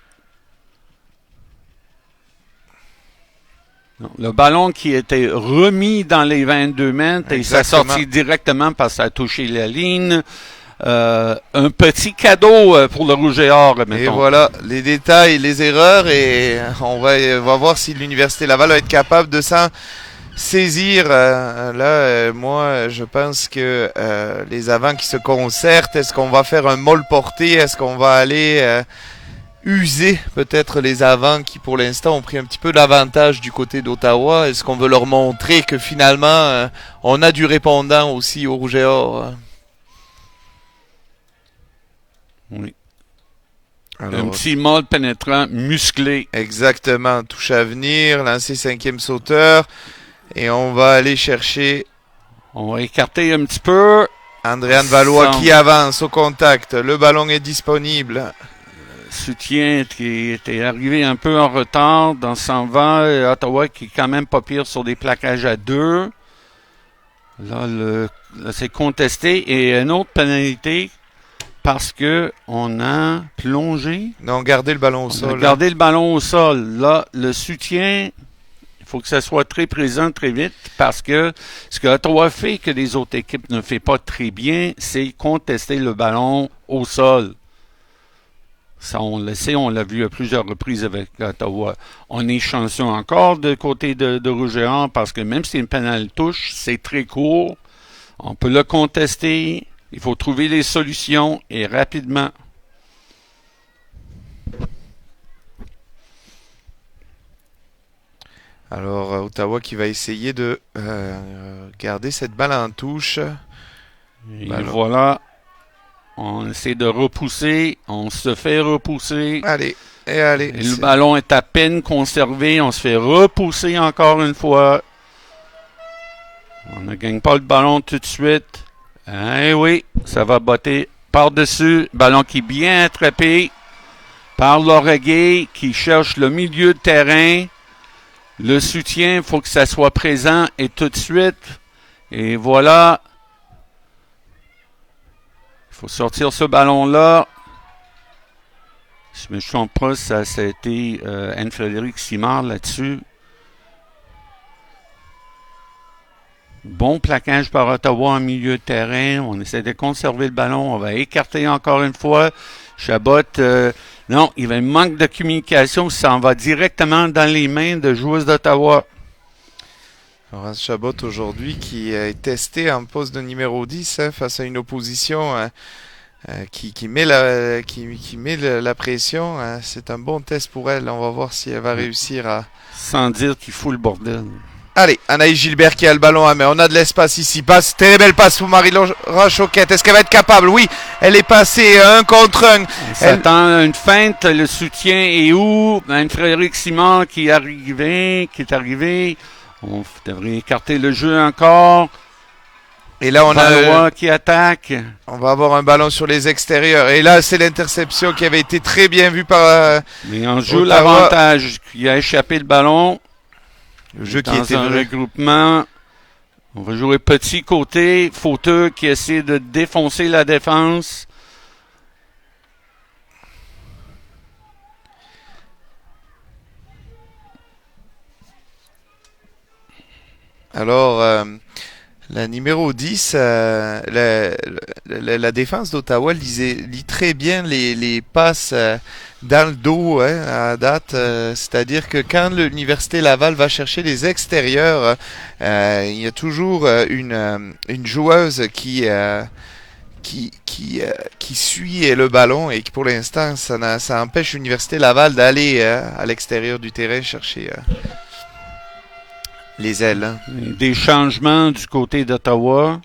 Speaker 1: Non, le ballon qui était remis dans les 22 mètres et ça sortit directement parce que ça a touché la ligne. Un petit cadeau pour le Rouge et Or, mettons.
Speaker 2: Et voilà, les détails, les erreurs, et on va voir si l'Université Laval va être capable de s'en saisir. Moi, je pense que les avants qui se concertent, est-ce qu'on va faire un molle porté? Est-ce qu'on va aller user peut-être les avants qui, pour l'instant, ont pris un petit peu d'avantage du côté d'Ottawa? Est-ce qu'on veut leur montrer que finalement, on a du répondant aussi au Rouge et Or?
Speaker 1: Oui.
Speaker 2: Alors,
Speaker 1: un petit molle pénétrant musclé.
Speaker 2: Exactement. Touche à venir, lancer 5e sauteur. Et on va aller chercher...
Speaker 1: On va écarter un petit peu.
Speaker 2: Andréane Valois qui avance au contact. Le ballon est disponible.
Speaker 1: Soutien qui était arrivé un peu en retard dans s'en va. Ottawa qui est quand même pas pire sur des plaquages à 2. Là, c'est contesté. Et une autre pénalité parce que on a plongé.
Speaker 2: Non, gardé le ballon au sol.
Speaker 1: Gardé le ballon au sol. Là, le soutien... Il faut que ça soit très présent très vite parce que ce que Ottawa fait que les autres équipes ne font pas très bien, c'est contester le ballon au sol. Ça, on le sait, on l'a vu à plusieurs reprises avec Ottawa. On est chanceux encore de côté de Rouge et Or parce que même si une pénale touche, c'est très court. On peut le contester. Il faut trouver des solutions et rapidement.
Speaker 2: Alors, Ottawa qui va essayer de garder cette balle en touche.
Speaker 1: Et voilà. On essaie de repousser. On se fait repousser.
Speaker 2: Allez, allez.
Speaker 1: Et le ballon est à peine conservé. On se fait repousser encore une fois. On ne gagne pas le ballon tout de suite. Eh oui, ça va botter par-dessus. Ballon qui est bien attrapé par l'Oreguet qui cherche le milieu de terrain. Le soutien, il faut que ça soit présent et tout de suite. Et voilà. Il faut sortir ce ballon-là. Si je me trompe pas, ça a été Anne-Frédéric Simard là-dessus. Bon plaquage par Ottawa en milieu de terrain. On essaie de conserver le ballon. On va écarter encore une fois. Chabot, non, il y avait un manque de communication. Ça en va directement dans les mains de joueuses d'Ottawa.
Speaker 2: Horace Chabot aujourd'hui qui est testé en poste de numéro 10 face à une opposition qui met la pression. C'est un bon test pour elle. On va voir si elle va réussir à...
Speaker 1: Sans dire qu'il fout le bordel.
Speaker 2: Allez, Anaïs Gilbert qui a le ballon à main. On a de l'espace ici. Passe, très belle passe pour Marie-Laure Choquette. Est-ce qu'elle va être capable? Oui, elle est passée 1 contre 1.
Speaker 1: Elle s'attend à une feinte. Le soutien est où? Anne-Frédéric Simard qui est arrivé. On devrait écarter le jeu encore.
Speaker 2: Et là, on
Speaker 1: Valois qui attaque.
Speaker 2: On va avoir un ballon sur les extérieurs. Et là, c'est l'interception qui avait été très bien vue par...
Speaker 1: Mais on joue l'avantage. Qui a échappé le ballon.
Speaker 2: Le jeu qui
Speaker 1: dans
Speaker 2: était
Speaker 1: un regroupement. On va jouer petit côté. Fauteux qui essaie de défoncer la défense.
Speaker 2: Alors, la numéro 10, la défense d'Ottawa lit très bien les passes dans le dos à date. C'est-à-dire que quand l'Université Laval va chercher les extérieurs, il y a toujours une joueuse qui suit le ballon et qui pour l'instant ça empêche l'Université Laval d'aller à l'extérieur du terrain chercher les ailes.
Speaker 1: Des changements du côté d'Ottawa.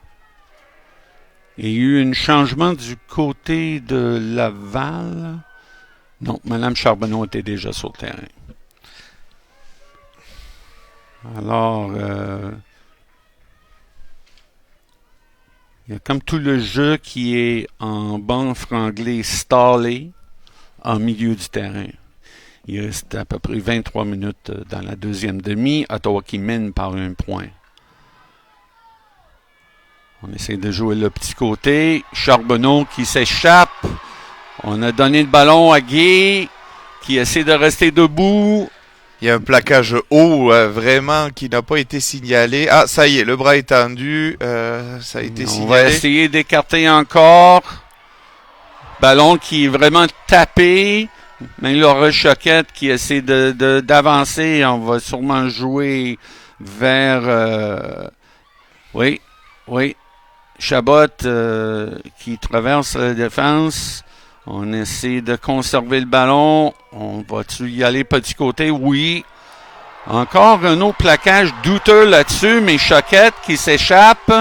Speaker 1: Il y a eu un changement du côté de Laval. Non, Mme Charbonneau était déjà sur le terrain. Alors, il y a comme tout le jeu qui est en banc franglais stallé en milieu du terrain. Il reste à peu près 23 minutes dans la deuxième demi. Ottawa qui mène par 1 point. On essaie de jouer le petit côté. Charbonneau qui s'échappe. On a donné le ballon à Guy qui essaie de rester debout.
Speaker 2: Il y a un plaquage haut vraiment qui n'a pas été signalé. Ah, ça y est, le bras est tendu. Ça a été signalé.
Speaker 1: On va essayer d'écarter encore. Ballon qui est vraiment tapé. Mais Laura Choquette qui essaie d'avancer, on va sûrement jouer vers... oui. Chabot qui traverse la défense. On essaie de conserver le ballon. On va-tu y aller petit côté? Oui. Encore un autre plaquage douteux là-dessus, mais Choquette qui s'échappe.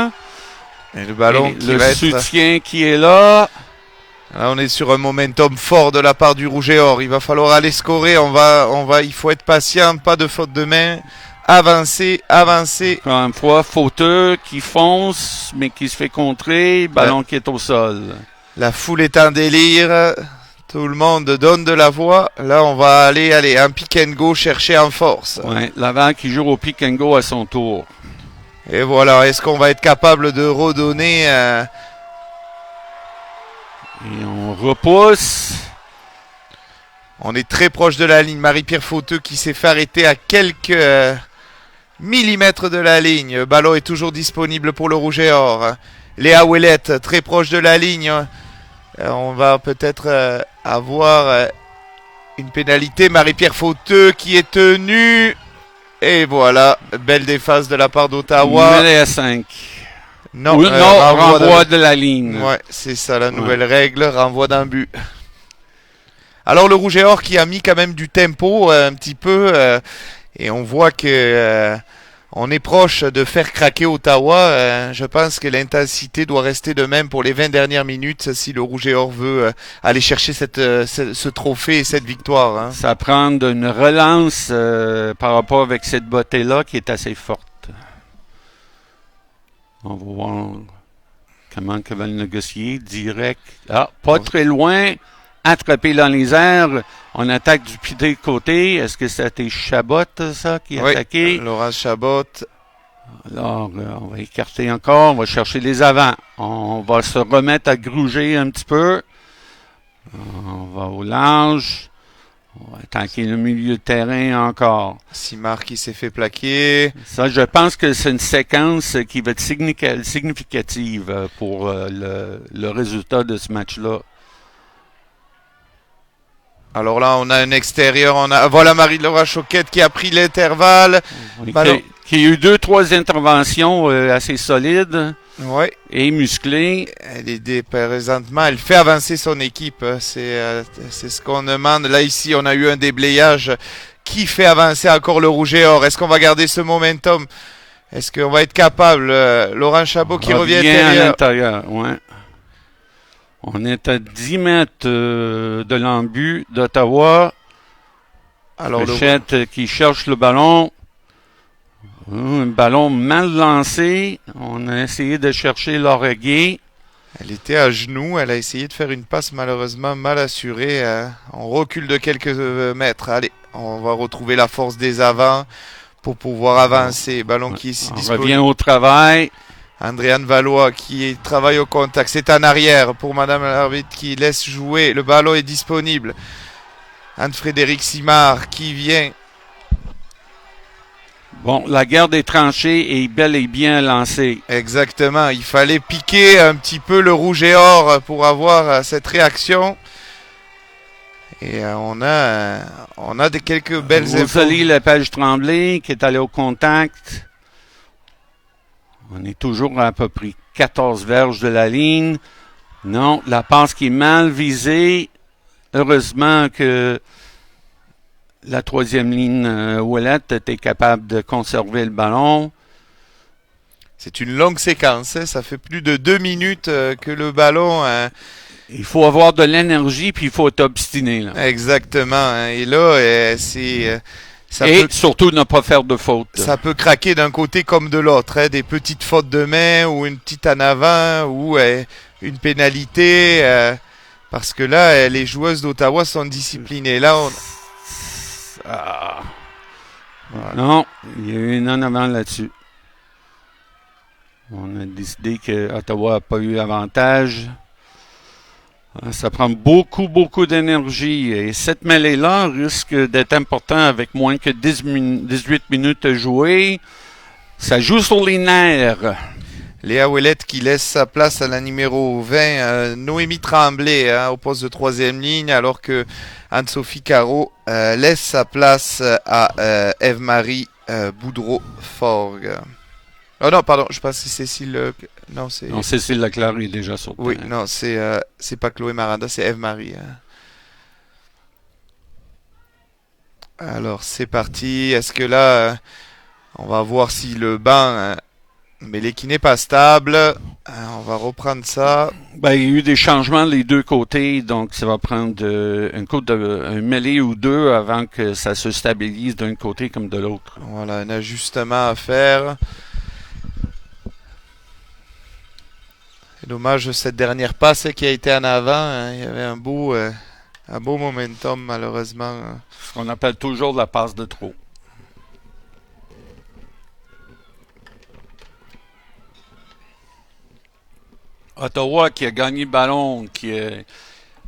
Speaker 2: Et le ballon
Speaker 1: et le soutien qui est là.
Speaker 2: Là, on est sur un momentum fort de la part du Rouge et Or. Il va falloir aller scorer. Il faut être patient, pas de faute de main. Avancer.
Speaker 1: Encore une fois, fauteux qui fonce, mais qui se fait contrer. Ballon qui est au sol.
Speaker 2: La foule est en délire. Tout le monde donne de la voix. Là, on va aller un pick and go chercher en force.
Speaker 1: Ouais, Laval qui joue au pick and go à son tour.
Speaker 2: Et voilà. Est-ce qu'on va être capable de redonner...
Speaker 1: Et on repousse.
Speaker 2: On est très proche de la ligne. Marie-Pierre Fauteux qui s'est fait arrêter à quelques millimètres de la ligne. Le ballon est toujours disponible pour le Rouge et Or. Léa Ouellette très proche de la ligne. On va peut-être avoir une pénalité. Marie-Pierre Fauteux qui est tenue. Et voilà, belle défense de la part d'Ottawa.
Speaker 1: Mêlée à 5.
Speaker 2: Non,
Speaker 1: renvoi de la ligne.
Speaker 2: Ouais, c'est ça la nouvelle règle, renvoi d'un but. Alors le Rouge et Or qui a mis quand même du tempo un petit peu et on voit que on est proche de faire craquer Ottawa. Je pense que l'intensité doit rester de même pour les 20 dernières minutes si le Rouge et Or veut aller chercher ce trophée et cette victoire. Hein.
Speaker 1: Ça prend une relance par rapport avec cette bottée-là qui est assez forte. On va voir comment ils veulent négocier. Direct. Ah, pas très loin. Attrapé dans les airs. On attaque du pied de côté. Est-ce que c'était Chabot, ça, qui a attaqué?
Speaker 2: Laurent Chabot.
Speaker 1: Alors, on va écarter encore. On va chercher les avants. On va se remettre à gruger un petit peu. On va au large. On va attaquer le milieu de terrain encore.
Speaker 2: Simard qui s'est fait plaquer.
Speaker 1: Ça, je pense que c'est une séquence qui va être significative pour le résultat de ce match-là.
Speaker 2: Alors là, on a un extérieur. Voilà Marie-Laura Choquette qui a pris l'intervalle.
Speaker 1: Qui a eu 2-3 interventions assez solides.
Speaker 2: Ouais.
Speaker 1: Et musclées.
Speaker 2: Présentement, elle fait avancer son équipe. C'est ce qu'on demande. Là, ici, on a eu un déblayage qui fait avancer encore le rouge et or. Est-ce qu'on va garder ce momentum? Est-ce qu'on va être capable? Laurent Chabot qui revient
Speaker 1: à l'intérieur. Ouais. On est à 10 mètres de l'embut d'Ottawa. Alors, Fréchette qui cherche le ballon. Un ballon mal lancé. On a essayé de chercher l'Oreguet.
Speaker 2: Elle était à genoux. Elle a essayé de faire une passe malheureusement mal assurée. On recule de quelques mètres. Allez, on va retrouver la force des avants pour pouvoir avancer. Ballon qui est
Speaker 1: on
Speaker 2: disponible.
Speaker 1: Revient au travail.
Speaker 2: Andréane Valois qui travaille au contact. C'est en arrière pour Madame l'arbitre qui laisse jouer. Le ballon est disponible. Anne-Frédéric Simard qui vient.
Speaker 1: Bon, la guerre des tranchées est bel et bien lancée.
Speaker 2: Exactement. Il fallait piquer un petit peu le rouge et or pour avoir cette réaction. Et on a quelques belles infos.
Speaker 1: Rosalie Lepage-Tremblay qui est allée au contact. On est toujours à peu près 14 verges de la ligne. Non, la passe qui est mal visée. Heureusement que la troisième ligne, Ouellette, était capable de conserver le ballon.
Speaker 2: C'est une longue séquence. Ça fait plus de 2 minutes que le ballon...
Speaker 1: Il faut avoir de l'énergie puis il faut être obstiné. Là.
Speaker 2: Exactement. Et là, c'est...
Speaker 1: surtout ne pas faire de faute.
Speaker 2: Ça peut craquer d'un côté comme de l'autre. Des petites fautes de main ou une petite en avant ou une pénalité. Parce que là, les joueuses d'Ottawa sont disciplinées. Là,
Speaker 1: voilà. Non, il y a eu une en avant là-dessus. On a décidé que Ottawa n'a pas eu avantage. Ça prend beaucoup d'énergie. Et cette mêlée-là risque d'être important avec moins que 18 minutes à jouer. Ça joue sur les nerfs.
Speaker 2: Léa Ouellette qui laisse sa place à la numéro 20, Noémie Tremblay au poste de troisième ligne, alors que Anne-Sophie Caro laisse sa place à Ève-Marie Boudreau-Forgue. Oh non, pardon, je pense que c'est Cécile... Non,
Speaker 1: Cécile Leclerc est déjà sur le
Speaker 2: Oui,
Speaker 1: terrain.
Speaker 2: non, c'est pas Chloé Maranda, c'est Ève-Marie. Alors, c'est parti. Est-ce que là, on va voir si le banc... mêlée qui n'est pas stable. On va reprendre ça.
Speaker 1: Ben, il y a eu des changements des deux côtés, donc ça va prendre un mêlée ou deux avant que ça se stabilise d'un côté comme de l'autre.
Speaker 2: Voilà, un ajustement à faire. C'est dommage cette dernière passe qui a été en avant. Il y avait un beau momentum malheureusement.
Speaker 1: Ce qu'on appelle toujours la passe de trop. Ottawa qui a gagné le ballon,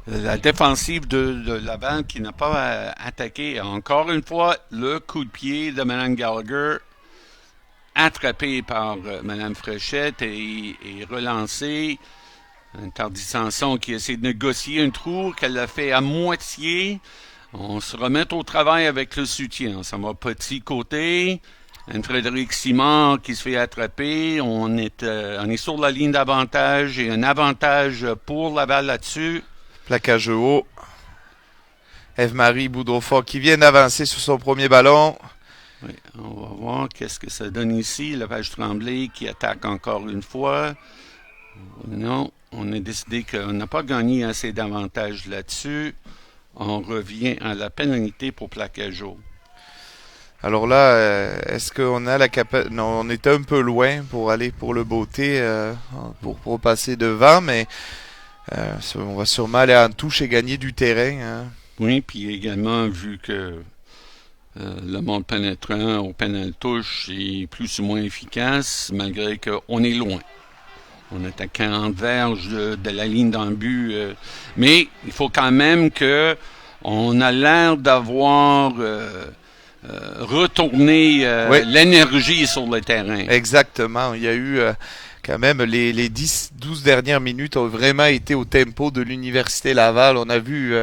Speaker 1: la défensive de Laval qui n'a pas attaqué. Encore une fois, le coup de pied de Mme Gallagher, attrapé par Mme Fréchette et relancé. Un Tardy Sanson qui essaie de négocier un trou qu'elle a fait à moitié. On se remet au travail avec le soutien. Ça va petit côté. Anne-Frédéric Simard qui se fait attraper. On est sur la ligne d'avantage et un avantage pour Laval là-dessus.
Speaker 2: Plaquage haut. Ève-Marie Boudreau-Forgue qui vient d'avancer sur son premier ballon.
Speaker 1: Oui, on va voir qu'est-ce que ça donne ici. Lepage-Tremblay qui attaque encore une fois. Non, on a décidé qu'on n'a pas gagné assez d'avantages là-dessus. On revient à la pénalité pour plaquage haut.
Speaker 2: Alors là, est-ce qu'on a la capacité... Non, on est un peu loin pour aller pour le beauté, pour passer devant, mais on va sûrement aller en touche et gagner du terrain. Hein.
Speaker 1: Oui, puis également, vu que le monde pénétrant au pénal touche est plus ou moins efficace, malgré qu'on est loin. On est à 40 verges de la ligne d'en but. Mais il faut quand même que on a l'air d'avoir retourné
Speaker 2: Oui,
Speaker 1: l'énergie sur le terrain.
Speaker 2: exactement. Il y a eu quand même les 10-12 dernières minutes ont vraiment été au tempo de l'Université Laval. On a vu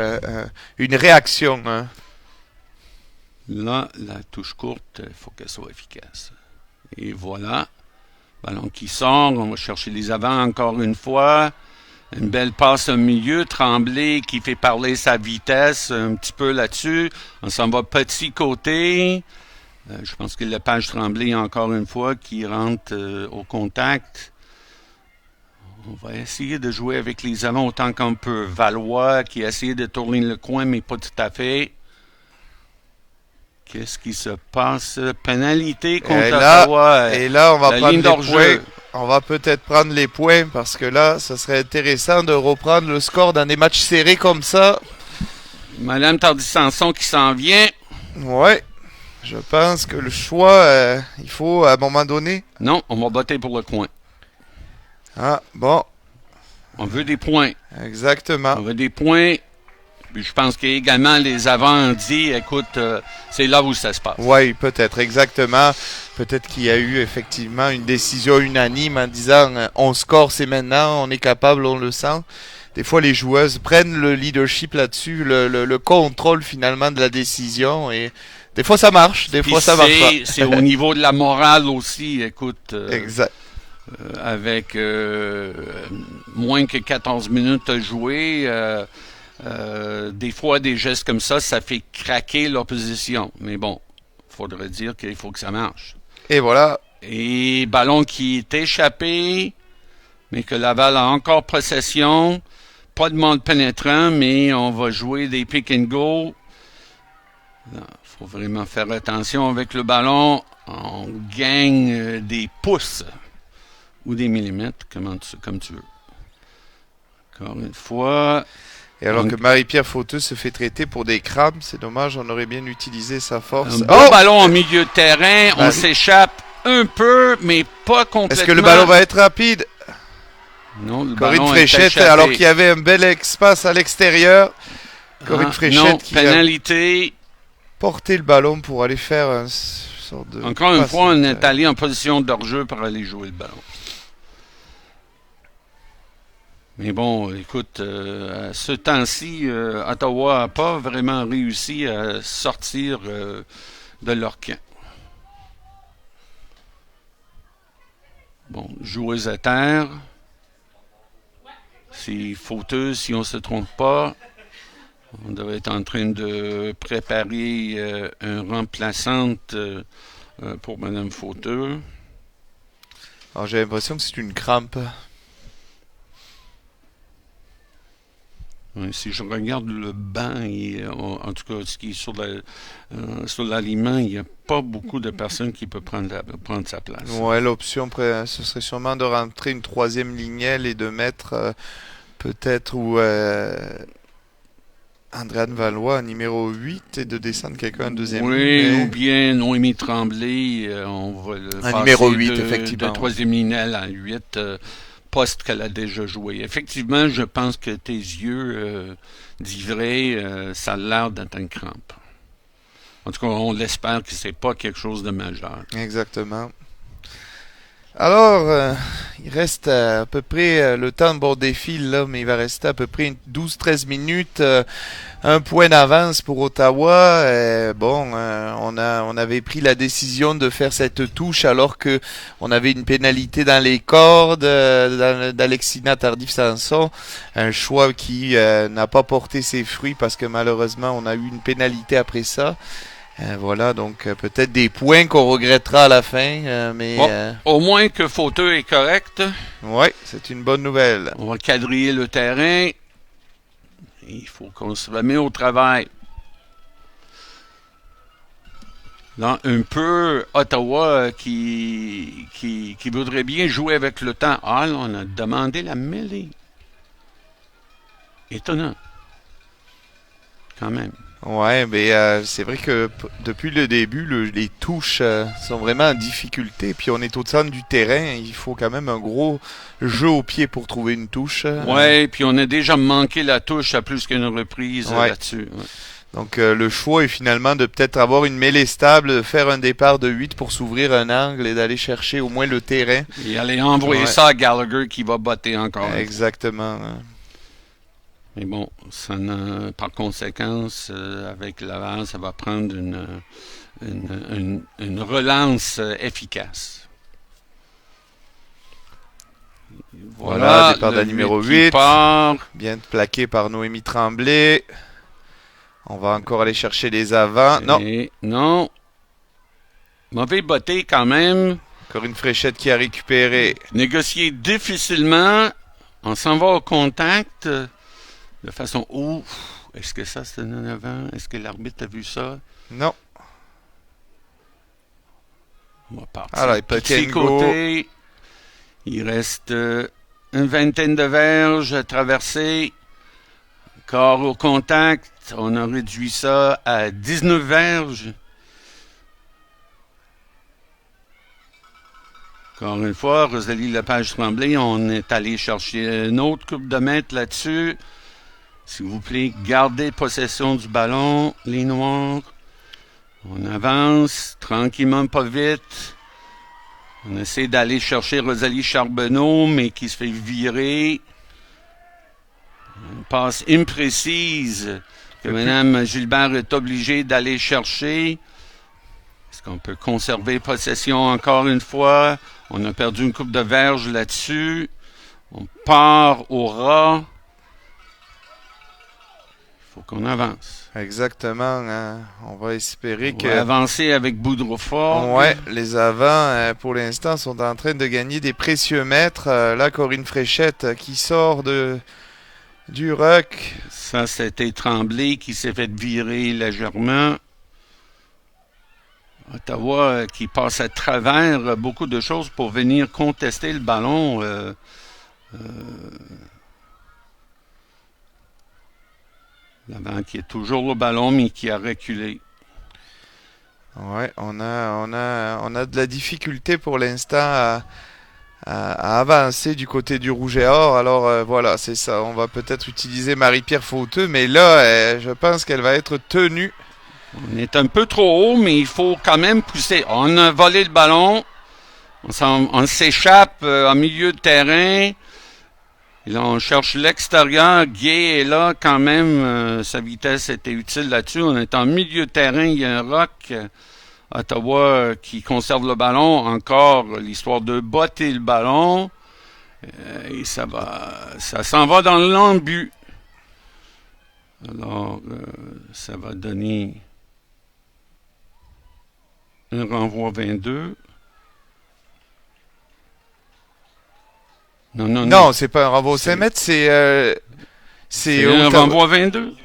Speaker 2: une réaction. Hein.
Speaker 1: Là, la touche courte, il faut qu'elle soit efficace. Et voilà. Ballon qui sort, on va chercher les avants encore une fois. Une belle passe au milieu, Tremblay qui fait parler sa vitesse un petit peu là-dessus. On s'en va petit côté. Je pense que Lepage Tremblay encore une fois qui rentre au contact. On va essayer de jouer avec les avants autant qu'on peut. Valois qui a essayé de tourner le coin mais pas tout à fait. Qu'est-ce qui se passe? Pénalité contre Ottawa.
Speaker 2: Et là, on va prendre les
Speaker 1: d'hors-jeu.
Speaker 2: points. On va peut-être prendre les points parce que là, ce serait intéressant de reprendre le score dans des matchs serrés comme ça.
Speaker 1: Madame Tardy-Sanson qui s'en vient.
Speaker 2: Ouais, je pense que le choix, il faut à un moment donné.
Speaker 1: Non, on va voter pour le coin.
Speaker 2: Ah, bon,
Speaker 1: On veut des points.
Speaker 2: exactement.
Speaker 1: On veut des points. Puis je pense qu'également les avants ont dit, écoute, c'est là où ça se passe.
Speaker 2: Oui, peut-être, exactement. Peut-être qu'il y a eu effectivement une décision unanime en disant on score, c'est maintenant, on est capable, on le sent. Des fois, les joueuses prennent le leadership là-dessus, le contrôle finalement de la décision et des fois ça marche, des fois ça marche pas.
Speaker 1: C'est au niveau de la morale aussi, écoute.
Speaker 2: Exact.
Speaker 1: Avec moins que 14 minutes à jouer, des fois des gestes comme ça fait craquer l'opposition. Mais bon, il faudrait dire qu'il faut que ça marche.
Speaker 2: Et voilà.
Speaker 1: Et ballon qui est échappé, mais que Laval a encore possession. Pas de monde pénétrant, mais on va jouer des pick and go. Il faut vraiment faire attention avec le ballon. On gagne des pouces ou des millimètres, comme tu veux. Encore une fois.
Speaker 2: Et alors que Marie-Pierre Fauteux se fait traiter pour des crampes, c'est dommage, on aurait bien utilisé sa force.
Speaker 1: Un beau ballon au milieu de terrain, on s'échappe un peu, mais pas complètement.
Speaker 2: Est-ce que le ballon va être rapide?
Speaker 1: Non, le
Speaker 2: Corinne
Speaker 1: ballon
Speaker 2: Fréchette, alors qu'il y avait un bel espace à l'extérieur. Corinne Fréchette
Speaker 1: non,
Speaker 2: qui
Speaker 1: pénalité.
Speaker 2: a porté le ballon pour aller faire un sorte de...
Speaker 1: Encore une fois, on est allé en position d'hors-jeu pour aller jouer le ballon. Mais bon, écoute, à ce temps-ci, Ottawa n'a pas vraiment réussi à sortir de leur camp. Bon, joueuse à terre. C'est fauteuse si on ne se trompe pas. On devrait être en train de préparer un remplaçante pour Mme Fauteux.
Speaker 2: Alors, j'ai l'impression que c'est une crampe.
Speaker 1: Oui, si je regarde le banc, en tout cas ce qui est sur l'aliment, il n'y a pas beaucoup de personnes qui peuvent prendre sa place.
Speaker 2: Ouais, l'option, ce serait sûrement de rentrer une troisième lignelle et de mettre peut-être Andréane Valois, numéro 8, et de descendre quelqu'un en deuxième ligne.
Speaker 1: Oui, ou bien Noémie Tremblay, on va le passer
Speaker 2: numéro 8, effectivement.
Speaker 1: de troisième lignelle à 8, poste qu'elle a déjà joué. Effectivement, je pense que tes yeux d'ivré, ça a l'air d'être une crampe. En tout cas, on l'espère que c'est pas quelque chose de majeur.
Speaker 2: Exactement. Alors, il reste à peu près le temps, bon, défile là, mais il va rester à peu près 12-13 minutes, un point d'avance pour Ottawa. On avait pris la décision de faire cette touche alors que on avait une pénalité dans les cordes d'Alexina Tardif-Sanson, un choix qui n'a pas porté ses fruits parce que malheureusement on a eu une pénalité après ça. Voilà, donc peut-être des points qu'on regrettera à la fin, mais...
Speaker 1: Au moins que Fauteux est correct.
Speaker 2: Oui, c'est une bonne nouvelle.
Speaker 1: On va quadriller le terrain. Il faut qu'on se remette au travail. Là, un peu Ottawa qui voudrait bien jouer avec le temps. Ah, là, on a demandé la mêlée. Étonnant, quand même.
Speaker 2: Ouais, mais c'est vrai que depuis le début, les touches sont vraiment en difficulté. Puis on est au centre du terrain. Il faut quand même un gros jeu au pied pour trouver une touche.
Speaker 1: Ouais, puis on a déjà manqué la touche à plus qu'une reprise
Speaker 2: Ouais.
Speaker 1: là-dessus. Ouais.
Speaker 2: Donc le choix est finalement de peut-être avoir une mêlée stable, de faire un départ de 8 pour s'ouvrir un angle et d'aller chercher au moins le terrain.
Speaker 1: Et aller envoyer
Speaker 2: Ouais.
Speaker 1: ça à Gallagher qui va botter encore.
Speaker 2: Exactement.
Speaker 1: Mais bon, par conséquence, avec Laval, ça va prendre une relance efficace.
Speaker 2: Voilà, départ de la
Speaker 1: le
Speaker 2: numéro
Speaker 1: 8 qui
Speaker 2: 8.
Speaker 1: part.
Speaker 2: Bien plaqué par Noémie Tremblay. On va encore aller chercher les avants. Non,
Speaker 1: Et non. Mauvais botté quand même.
Speaker 2: encore une fléchette qui a récupéré.
Speaker 1: Négocié difficilement. On s'en va au contact de façon... Ouf! Est-ce que ça, c'est un avant? Est-ce que l'arbitre a vu ça?
Speaker 2: Non.
Speaker 1: On va partir.
Speaker 2: Alors,
Speaker 1: Pixie
Speaker 2: Pakengo.
Speaker 1: côté. Il reste une vingtaine de verges à traverser. Corps au contact. On a réduit ça à 19 verges. Encore une fois, Rosalie Lepage-Tremblay, on est allé chercher une autre coupe de mètres là-dessus. S'il vous plaît, gardez possession du ballon, les Noirs. On avance, tranquillement, pas vite. On essaie d'aller chercher Rosalie Charbonneau, mais qui se fait virer. Une passe imprécise que Mme Gilbert est obligée d'aller chercher. Est-ce qu'on peut conserver possession encore une fois? On a perdu une coupe de verge là-dessus. On part au ras. Il faut qu'on avance.
Speaker 2: Exactement. On va espérer
Speaker 1: On va avancer avec Boudreau-Fort.
Speaker 2: Ouais, les avants, pour l'instant, sont en train de gagner des précieux mètres. Là, Corinne Fréchette qui sort du ruck.
Speaker 1: Ça, c'était Tremblay qui s'est fait virer légèrement. Ottawa qui passe à travers beaucoup de choses pour venir contester le ballon. L'avant qui est toujours au ballon, mais qui a reculé.
Speaker 2: Ouais, on a de la difficulté pour l'instant à avancer du côté du Rouge et Or. Alors voilà, c'est ça. On va peut-être utiliser Marie-Pierre Fauteux, mais là, je pense qu'elle va être tenue.
Speaker 1: On est un peu trop haut, mais il faut quand même pousser. On a volé le ballon. On s'échappe en milieu de terrain. Et là, on cherche l'extérieur. Gay est là quand même. Sa vitesse était utile là-dessus. On est en milieu de terrain. Il y a un rock. Ottawa qui conserve le ballon. Encore l'histoire de botter le ballon. Et ça s'en va dans l'embut. Alors, ça va donner un renvoi 22.
Speaker 2: Non, c'est pas un renvoi au 5 mètres, c'est
Speaker 1: un renvoi 22.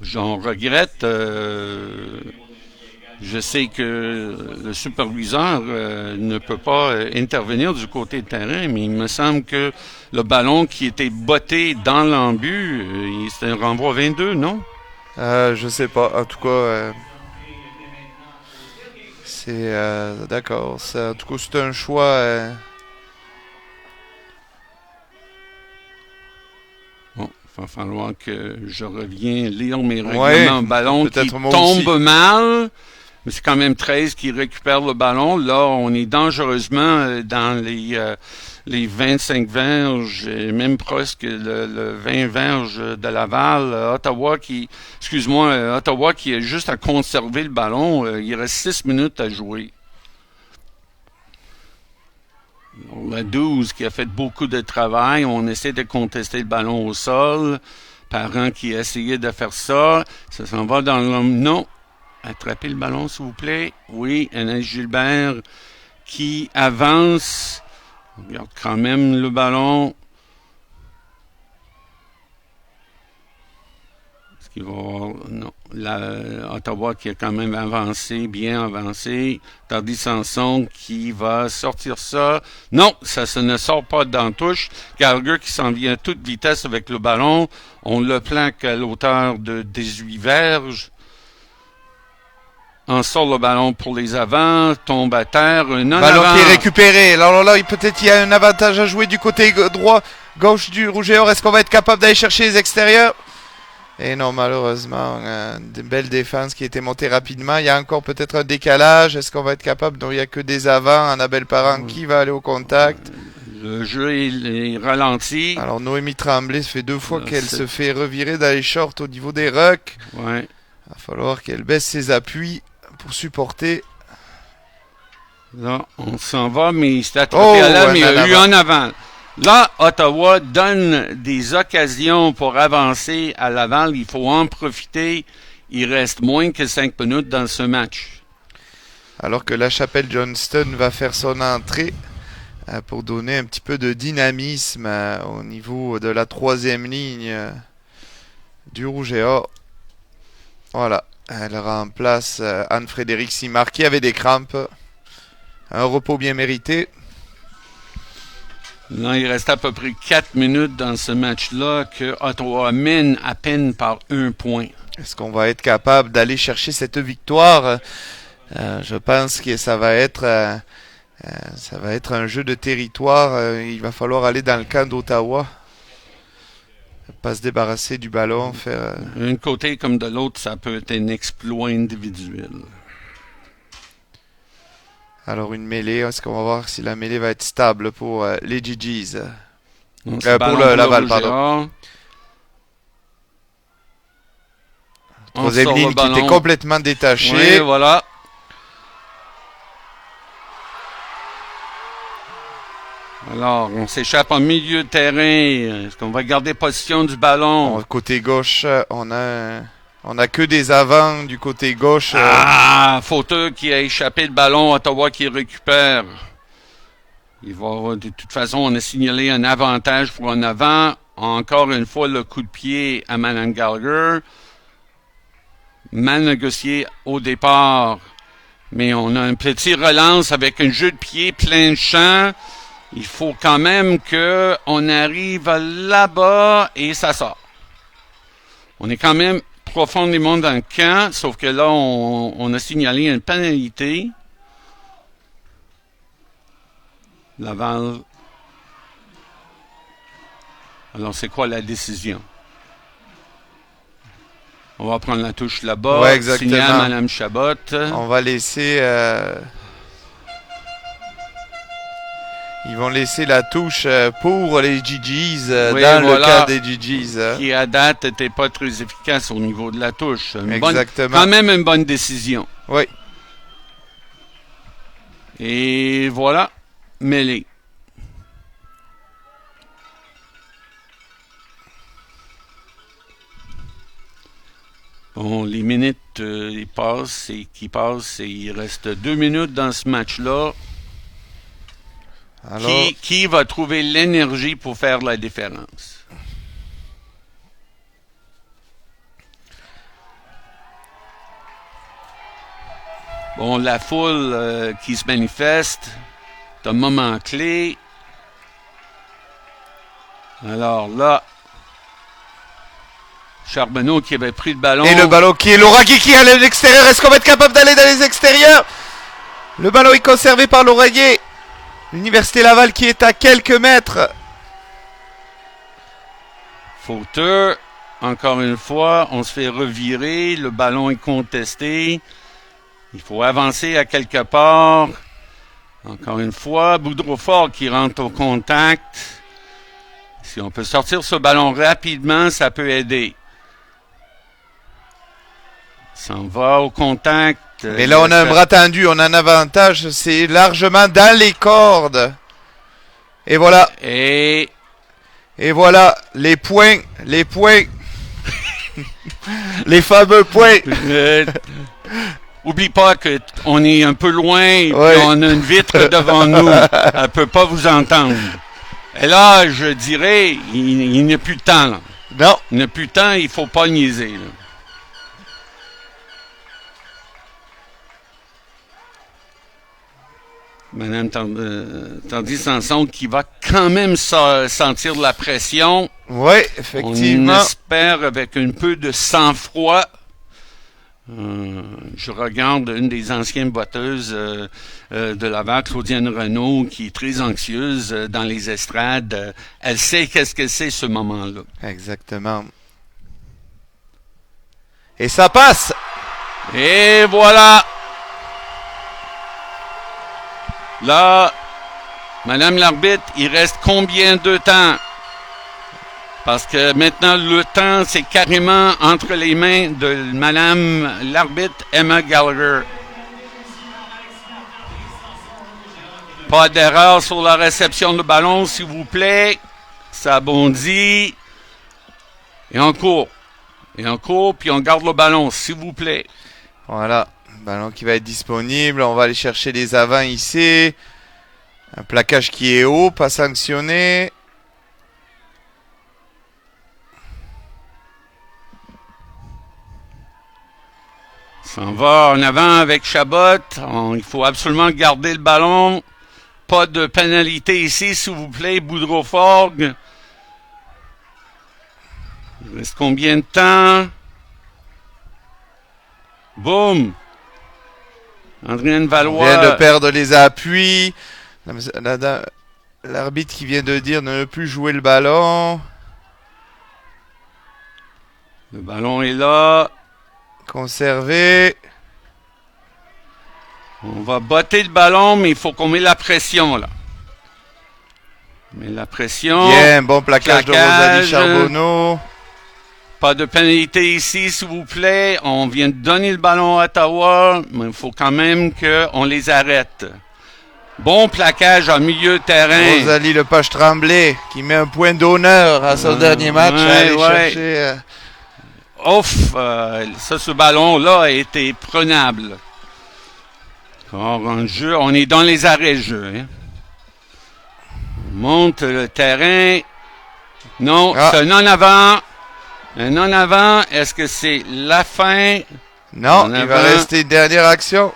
Speaker 1: J'en regrette. Je sais que le superviseur ne peut pas intervenir du côté de terrain, mais il me semble que le ballon qui était botté dans l'embut, c'était un renvoi 22, non?
Speaker 2: Je sais pas. En tout cas, c'est d'accord. En tout cas, c'est un choix.
Speaker 1: Bon, il va falloir que je revienne lire mes règlements. Ballon qui tombe mal. Mais c'est quand même 13 qui récupère le ballon. Là, on est dangereusement dans les 25 verges, et même presque le 20 verges de Laval. Ottawa qui est juste à conserver le ballon. Il reste 6 minutes à jouer. La 12 qui a fait beaucoup de travail. On essaie de contester le ballon au sol. Parent qui a essayé de faire ça. Ça s'en va dans l'homme. Non. Attrapez le ballon, s'il vous plaît. Oui, Anaïs Gilbert qui avance. On regarde quand même le ballon. Est-ce Il va y avoir, non, Ottawa qui a quand même avancé, bien avancé. Tardy Sanson qui va sortir ça. Non, ça ne sort pas dans la touche. Gallagher qui s'en vient à toute vitesse avec le ballon. On le plaque à l'auteur de 18 verges. En sort le ballon pour les avants, tombe à terre,
Speaker 2: ballon qui est récupéré. Alors là, peut-être il y a un avantage à jouer du côté droit, gauche du Rouge et Or. Est-ce qu'on va être capable d'aller chercher les extérieurs? Et non, malheureusement, une belle défense qui a été montée rapidement. Il y a encore peut-être un décalage. Est-ce qu'on va être capable? Non, il n'y a que des avants. Annabelle Parent qui va aller au contact.
Speaker 1: Le jeu est ralenti.
Speaker 2: Alors Noémie Tremblay, ça fait 2 fois qu'elle se fait revirer dans les shorts au niveau des rucks.
Speaker 1: Ouais.
Speaker 2: Il va falloir qu'elle baisse ses appuis pour supporter.
Speaker 1: Là, on s'en va, mais c'est attrapé à là, mais il y a eu en avant. Là, Ottawa donne des occasions pour avancer à l'avant. Il faut en profiter. Il reste moins que 5 minutes dans ce match.
Speaker 2: Alors que La Chapelle Johnston va faire son entrée pour donner un petit peu de dynamisme au niveau de la 3e ligne du Rouge et Or. Voilà. Elle remplace Anne-Frédérique Simard qui avait des crampes. Un repos bien mérité.
Speaker 1: Là, il reste à peu près 4 minutes dans ce match-là que Ottawa mène à peine par 1 point.
Speaker 2: Est-ce qu'on va être capable d'aller chercher cette victoire? Je pense que ça va être un jeu de territoire. Il va falloir aller dans le camp d'Ottawa. Pas se débarrasser du ballon.
Speaker 1: D'un côté comme de l'autre, ça peut être un exploit individuel.
Speaker 2: Alors une mêlée, est-ce qu'on va voir si la mêlée va être stable pour les GGs?
Speaker 1: Pour
Speaker 2: Laval, pardon. Troisième ligne qui était complètement détachée.
Speaker 1: Oui, voilà. Alors, on s'échappe en milieu de terrain. Est-ce qu'on va garder position du ballon?
Speaker 2: Côté gauche, on a que des avants du côté gauche.
Speaker 1: Fauteux qui a échappé le ballon, Ottawa qui récupère. De toute façon, on a signalé un avantage pour un avant. Encore une fois, le coup de pied à Mme Gallagher. Mal négocié au départ. Mais on a un petit relance avec un jeu de pied plein champ. Il faut quand même qu'on arrive là-bas et ça sort. On est quand même profondément dans le camp, sauf que là, on a signalé une pénalité. Laval. Alors, c'est quoi la décision? On va prendre la touche là-bas.
Speaker 2: Ouais, exactement.
Speaker 1: Signal Mme Chabot.
Speaker 2: On va laisser... Ils vont laisser la touche pour les GGs le cas des GGs.
Speaker 1: Qui à date n'était pas très efficace au niveau de la touche.
Speaker 2: Exactement.
Speaker 1: Quand même une bonne décision.
Speaker 2: Oui.
Speaker 1: Et voilà, mêlée. Bon, les minutes passent et il reste 2 minutes dans ce match-là. Alors, qui va trouver l'énergie pour faire la différence? Bon, la foule qui se manifeste, c'est un moment clé. Alors là, Charbonneau qui avait pris le ballon.
Speaker 2: Et le ballon qui est l'Oraguet qui est à l'extérieur. Est-ce qu'on va être capable d'aller dans les extérieurs? Le ballon est conservé par l'Oraguet. L'Université Laval qui est à quelques mètres.
Speaker 1: Fauteux. Encore une fois, on se fait revirer. Le ballon est contesté. Il faut avancer à quelque part. Encore une fois, Boudreau-Fort qui rentre au contact. Si on peut sortir ce ballon rapidement, ça peut aider. S'en va au contact.
Speaker 2: Mais là, on a un bras tendu, on a un avantage. C'est largement dans les cordes. Et voilà. Et voilà, les points. Les fameux points.
Speaker 1: Oublie pas qu'on est un peu loin et on a une vitre devant nous. Elle peut pas vous entendre. Et là, je dirais, il n'y a plus de temps. Là.
Speaker 2: Non.
Speaker 1: Il n'y a plus de temps, il faut pas niaiser. Là. Madame Tandy Sanson qui va quand même sentir de la pression.
Speaker 2: Oui, effectivement.
Speaker 1: On espère avec un peu de sang-froid. Je regarde une des anciennes boiteuses de Laval, Claudienne Renaud, qui est très anxieuse dans les estrades. Elle sait qu'est-ce que c'est ce moment-là.
Speaker 2: Exactement. Et ça passe!
Speaker 1: Et voilà! Là, Madame l'arbitre, il reste combien de temps? Parce que maintenant, le temps, c'est carrément entre les mains de Madame l'arbitre Emma Gallagher. Pas d'erreur sur la réception de ballon, s'il vous plaît. Ça bondit. Et on court. Et on court, puis on garde le ballon, s'il vous plaît.
Speaker 2: Voilà. Ballon qui va être disponible. On va aller chercher les avants ici. Un plaquage qui est haut, pas sanctionné.
Speaker 1: On va en avant avec Chabot. Il faut absolument garder le ballon. Pas de pénalité ici, s'il vous plaît, Boudreau-Forgue. Il reste combien de temps? Boum! Andréane Valois.
Speaker 2: On vient de perdre les appuis. L'arbitre qui vient de dire de ne plus jouer le ballon.
Speaker 1: Le ballon est là.
Speaker 2: Conservé.
Speaker 1: On va botter le ballon, mais il faut qu'on mette la pression, là. Mais la pression.
Speaker 2: Bien, bon plaquage de Rosalie Charbonneau.
Speaker 1: Pas de pénalité ici, s'il vous plaît. On vient de donner le ballon à Ottawa, mais il faut quand même qu'on les arrête. Bon plaquage en milieu de terrain.
Speaker 2: Rosalie Lepage-Tremblay qui met un point d'honneur à son dernier match. Chercher,
Speaker 1: ce ballon-là a été prenable. Alors, en jeu, on est dans les arrêts-jeux. Hein. On monte le terrain. Non, c'est un en avant. Un en avant, est-ce que c'est la fin?
Speaker 2: Non, il va rester une dernière action.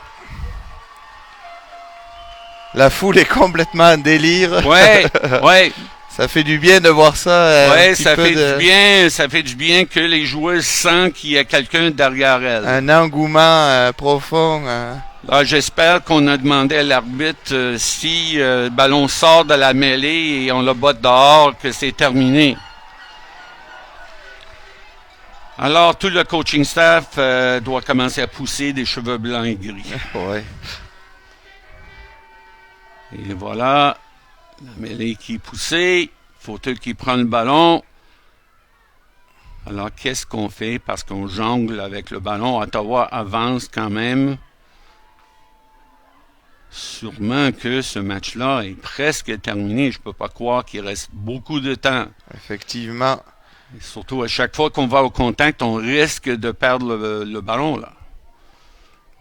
Speaker 2: La foule est complètement en délire.
Speaker 1: Ouais.
Speaker 2: Ça fait du bien de voir ça.
Speaker 1: Ça fait du bien que les joueurs sentent qu'il y a quelqu'un derrière elle.
Speaker 2: Un engouement profond.
Speaker 1: Là, j'espère qu'on a demandé à l'arbitre si le ballon sort de la mêlée et on le botte dehors, que c'est terminé. Alors, tout le coaching staff doit commencer à pousser des cheveux blancs et gris.
Speaker 2: Ouais.
Speaker 1: Et voilà, la mêlée qui est poussée, fauteuil qui prend le ballon. Alors, qu'est-ce qu'on fait? Parce qu'on jongle avec le ballon. Ottawa avance quand même. Sûrement que ce match-là est presque terminé. Je ne peux pas croire qu'il reste beaucoup de temps.
Speaker 2: Effectivement.
Speaker 1: Et surtout, à chaque fois qu'on va au contact, on risque de perdre le ballon, là.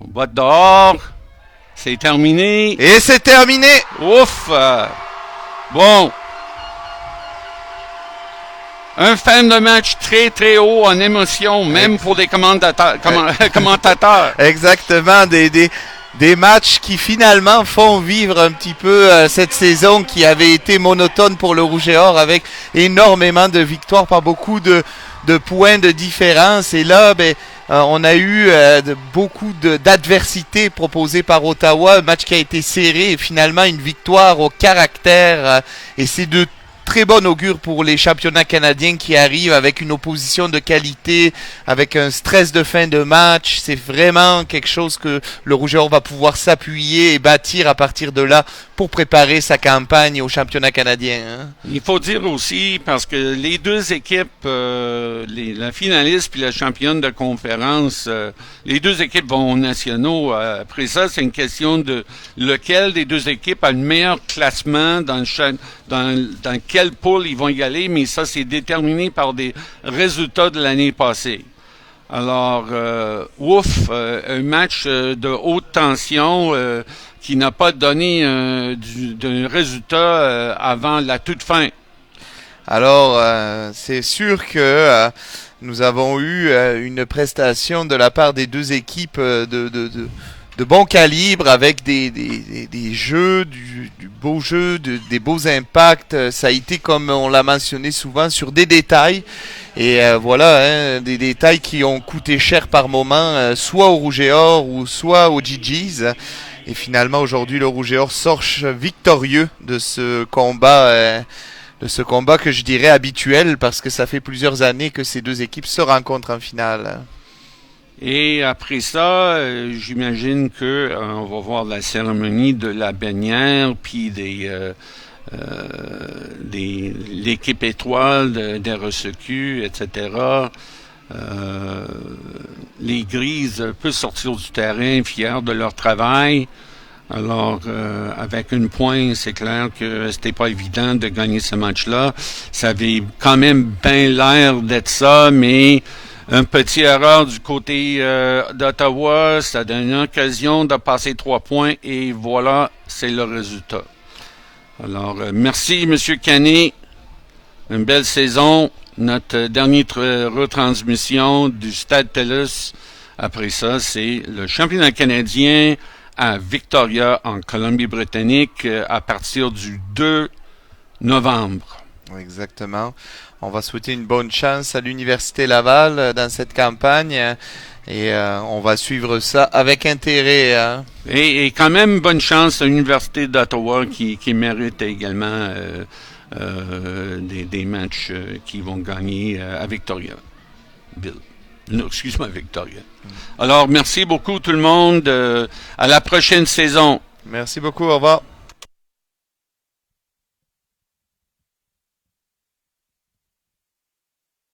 Speaker 1: On botte dehors. C'est terminé.
Speaker 2: Et c'est terminé.
Speaker 1: Ouf! Bon. Un fan de match très, très haut en émotion, même pour des commentateurs.
Speaker 2: Exactement. Des matchs qui finalement font vivre un petit peu cette saison qui avait été monotone pour le Rouge et Or avec énormément de victoires par beaucoup de points de différence. Et là, on a eu beaucoup d'adversité proposées par Ottawa, un match qui a été serré et finalement une victoire au caractère. Et c'est de très bon augure pour les championnats canadiens qui arrivent avec une opposition de qualité, avec un stress de fin de match. C'est vraiment quelque chose que le Rouge et Or va pouvoir s'appuyer et bâtir à partir de là pour préparer sa campagne au championnat canadien. Hein.
Speaker 1: Il faut dire aussi, parce que les deux équipes, la finaliste puis la championne de conférence, les deux équipes vont aux nationaux. Après ça, c'est une question de lequel des deux équipes a le meilleur classement dans quel pool ils vont y aller, mais ça, c'est déterminé par des résultats de l'année passée. Alors, un match de haute tension qui n'a pas donné d'un résultat avant la toute fin.
Speaker 2: Alors, c'est sûr que nous avons eu une prestation de la part des deux équipes bon calibre, avec des jeux, du beau jeu, des beaux impacts. Ça a été, comme on l'a mentionné souvent, sur des détails. Et voilà, des détails qui ont coûté cher par moment, soit au Rouge et Or ou soit aux GGs. Et finalement, aujourd'hui, le Rouge et Or sort victorieux de ce combat. De ce combat que je dirais habituel, parce que ça fait plusieurs années que ces deux équipes se rencontrent en finale.
Speaker 1: Et après ça, j'imagine que on va voir la cérémonie de la bannière, puis l'équipe étoile des RSEQ, etc. Les Grises peuvent sortir du terrain fiers de leur travail. Alors, avec une pointe, c'est clair que c'était pas évident de gagner ce match-là. Ça avait quand même bien l'air d'être ça, mais un petit erreur du côté d'Ottawa, ça donne une occasion de passer 3 points et voilà, c'est le résultat. Alors, merci M. Canet. Une belle saison. Notre dernière retransmission du Stade TELUS. Après ça, c'est le championnat canadien à Victoria, en Colombie-Britannique, à partir du 2 novembre.
Speaker 2: Exactement. On va souhaiter une bonne chance à l'Université Laval dans cette campagne et on va suivre ça avec intérêt. Hein.
Speaker 1: Et quand même, bonne chance à l'Université d'Ottawa qui mérite également des matchs qui vont gagner à Victoriaville. Non, excuse-moi, Victoria. Alors, merci beaucoup tout le monde. À la prochaine saison.
Speaker 2: Merci beaucoup. Au revoir.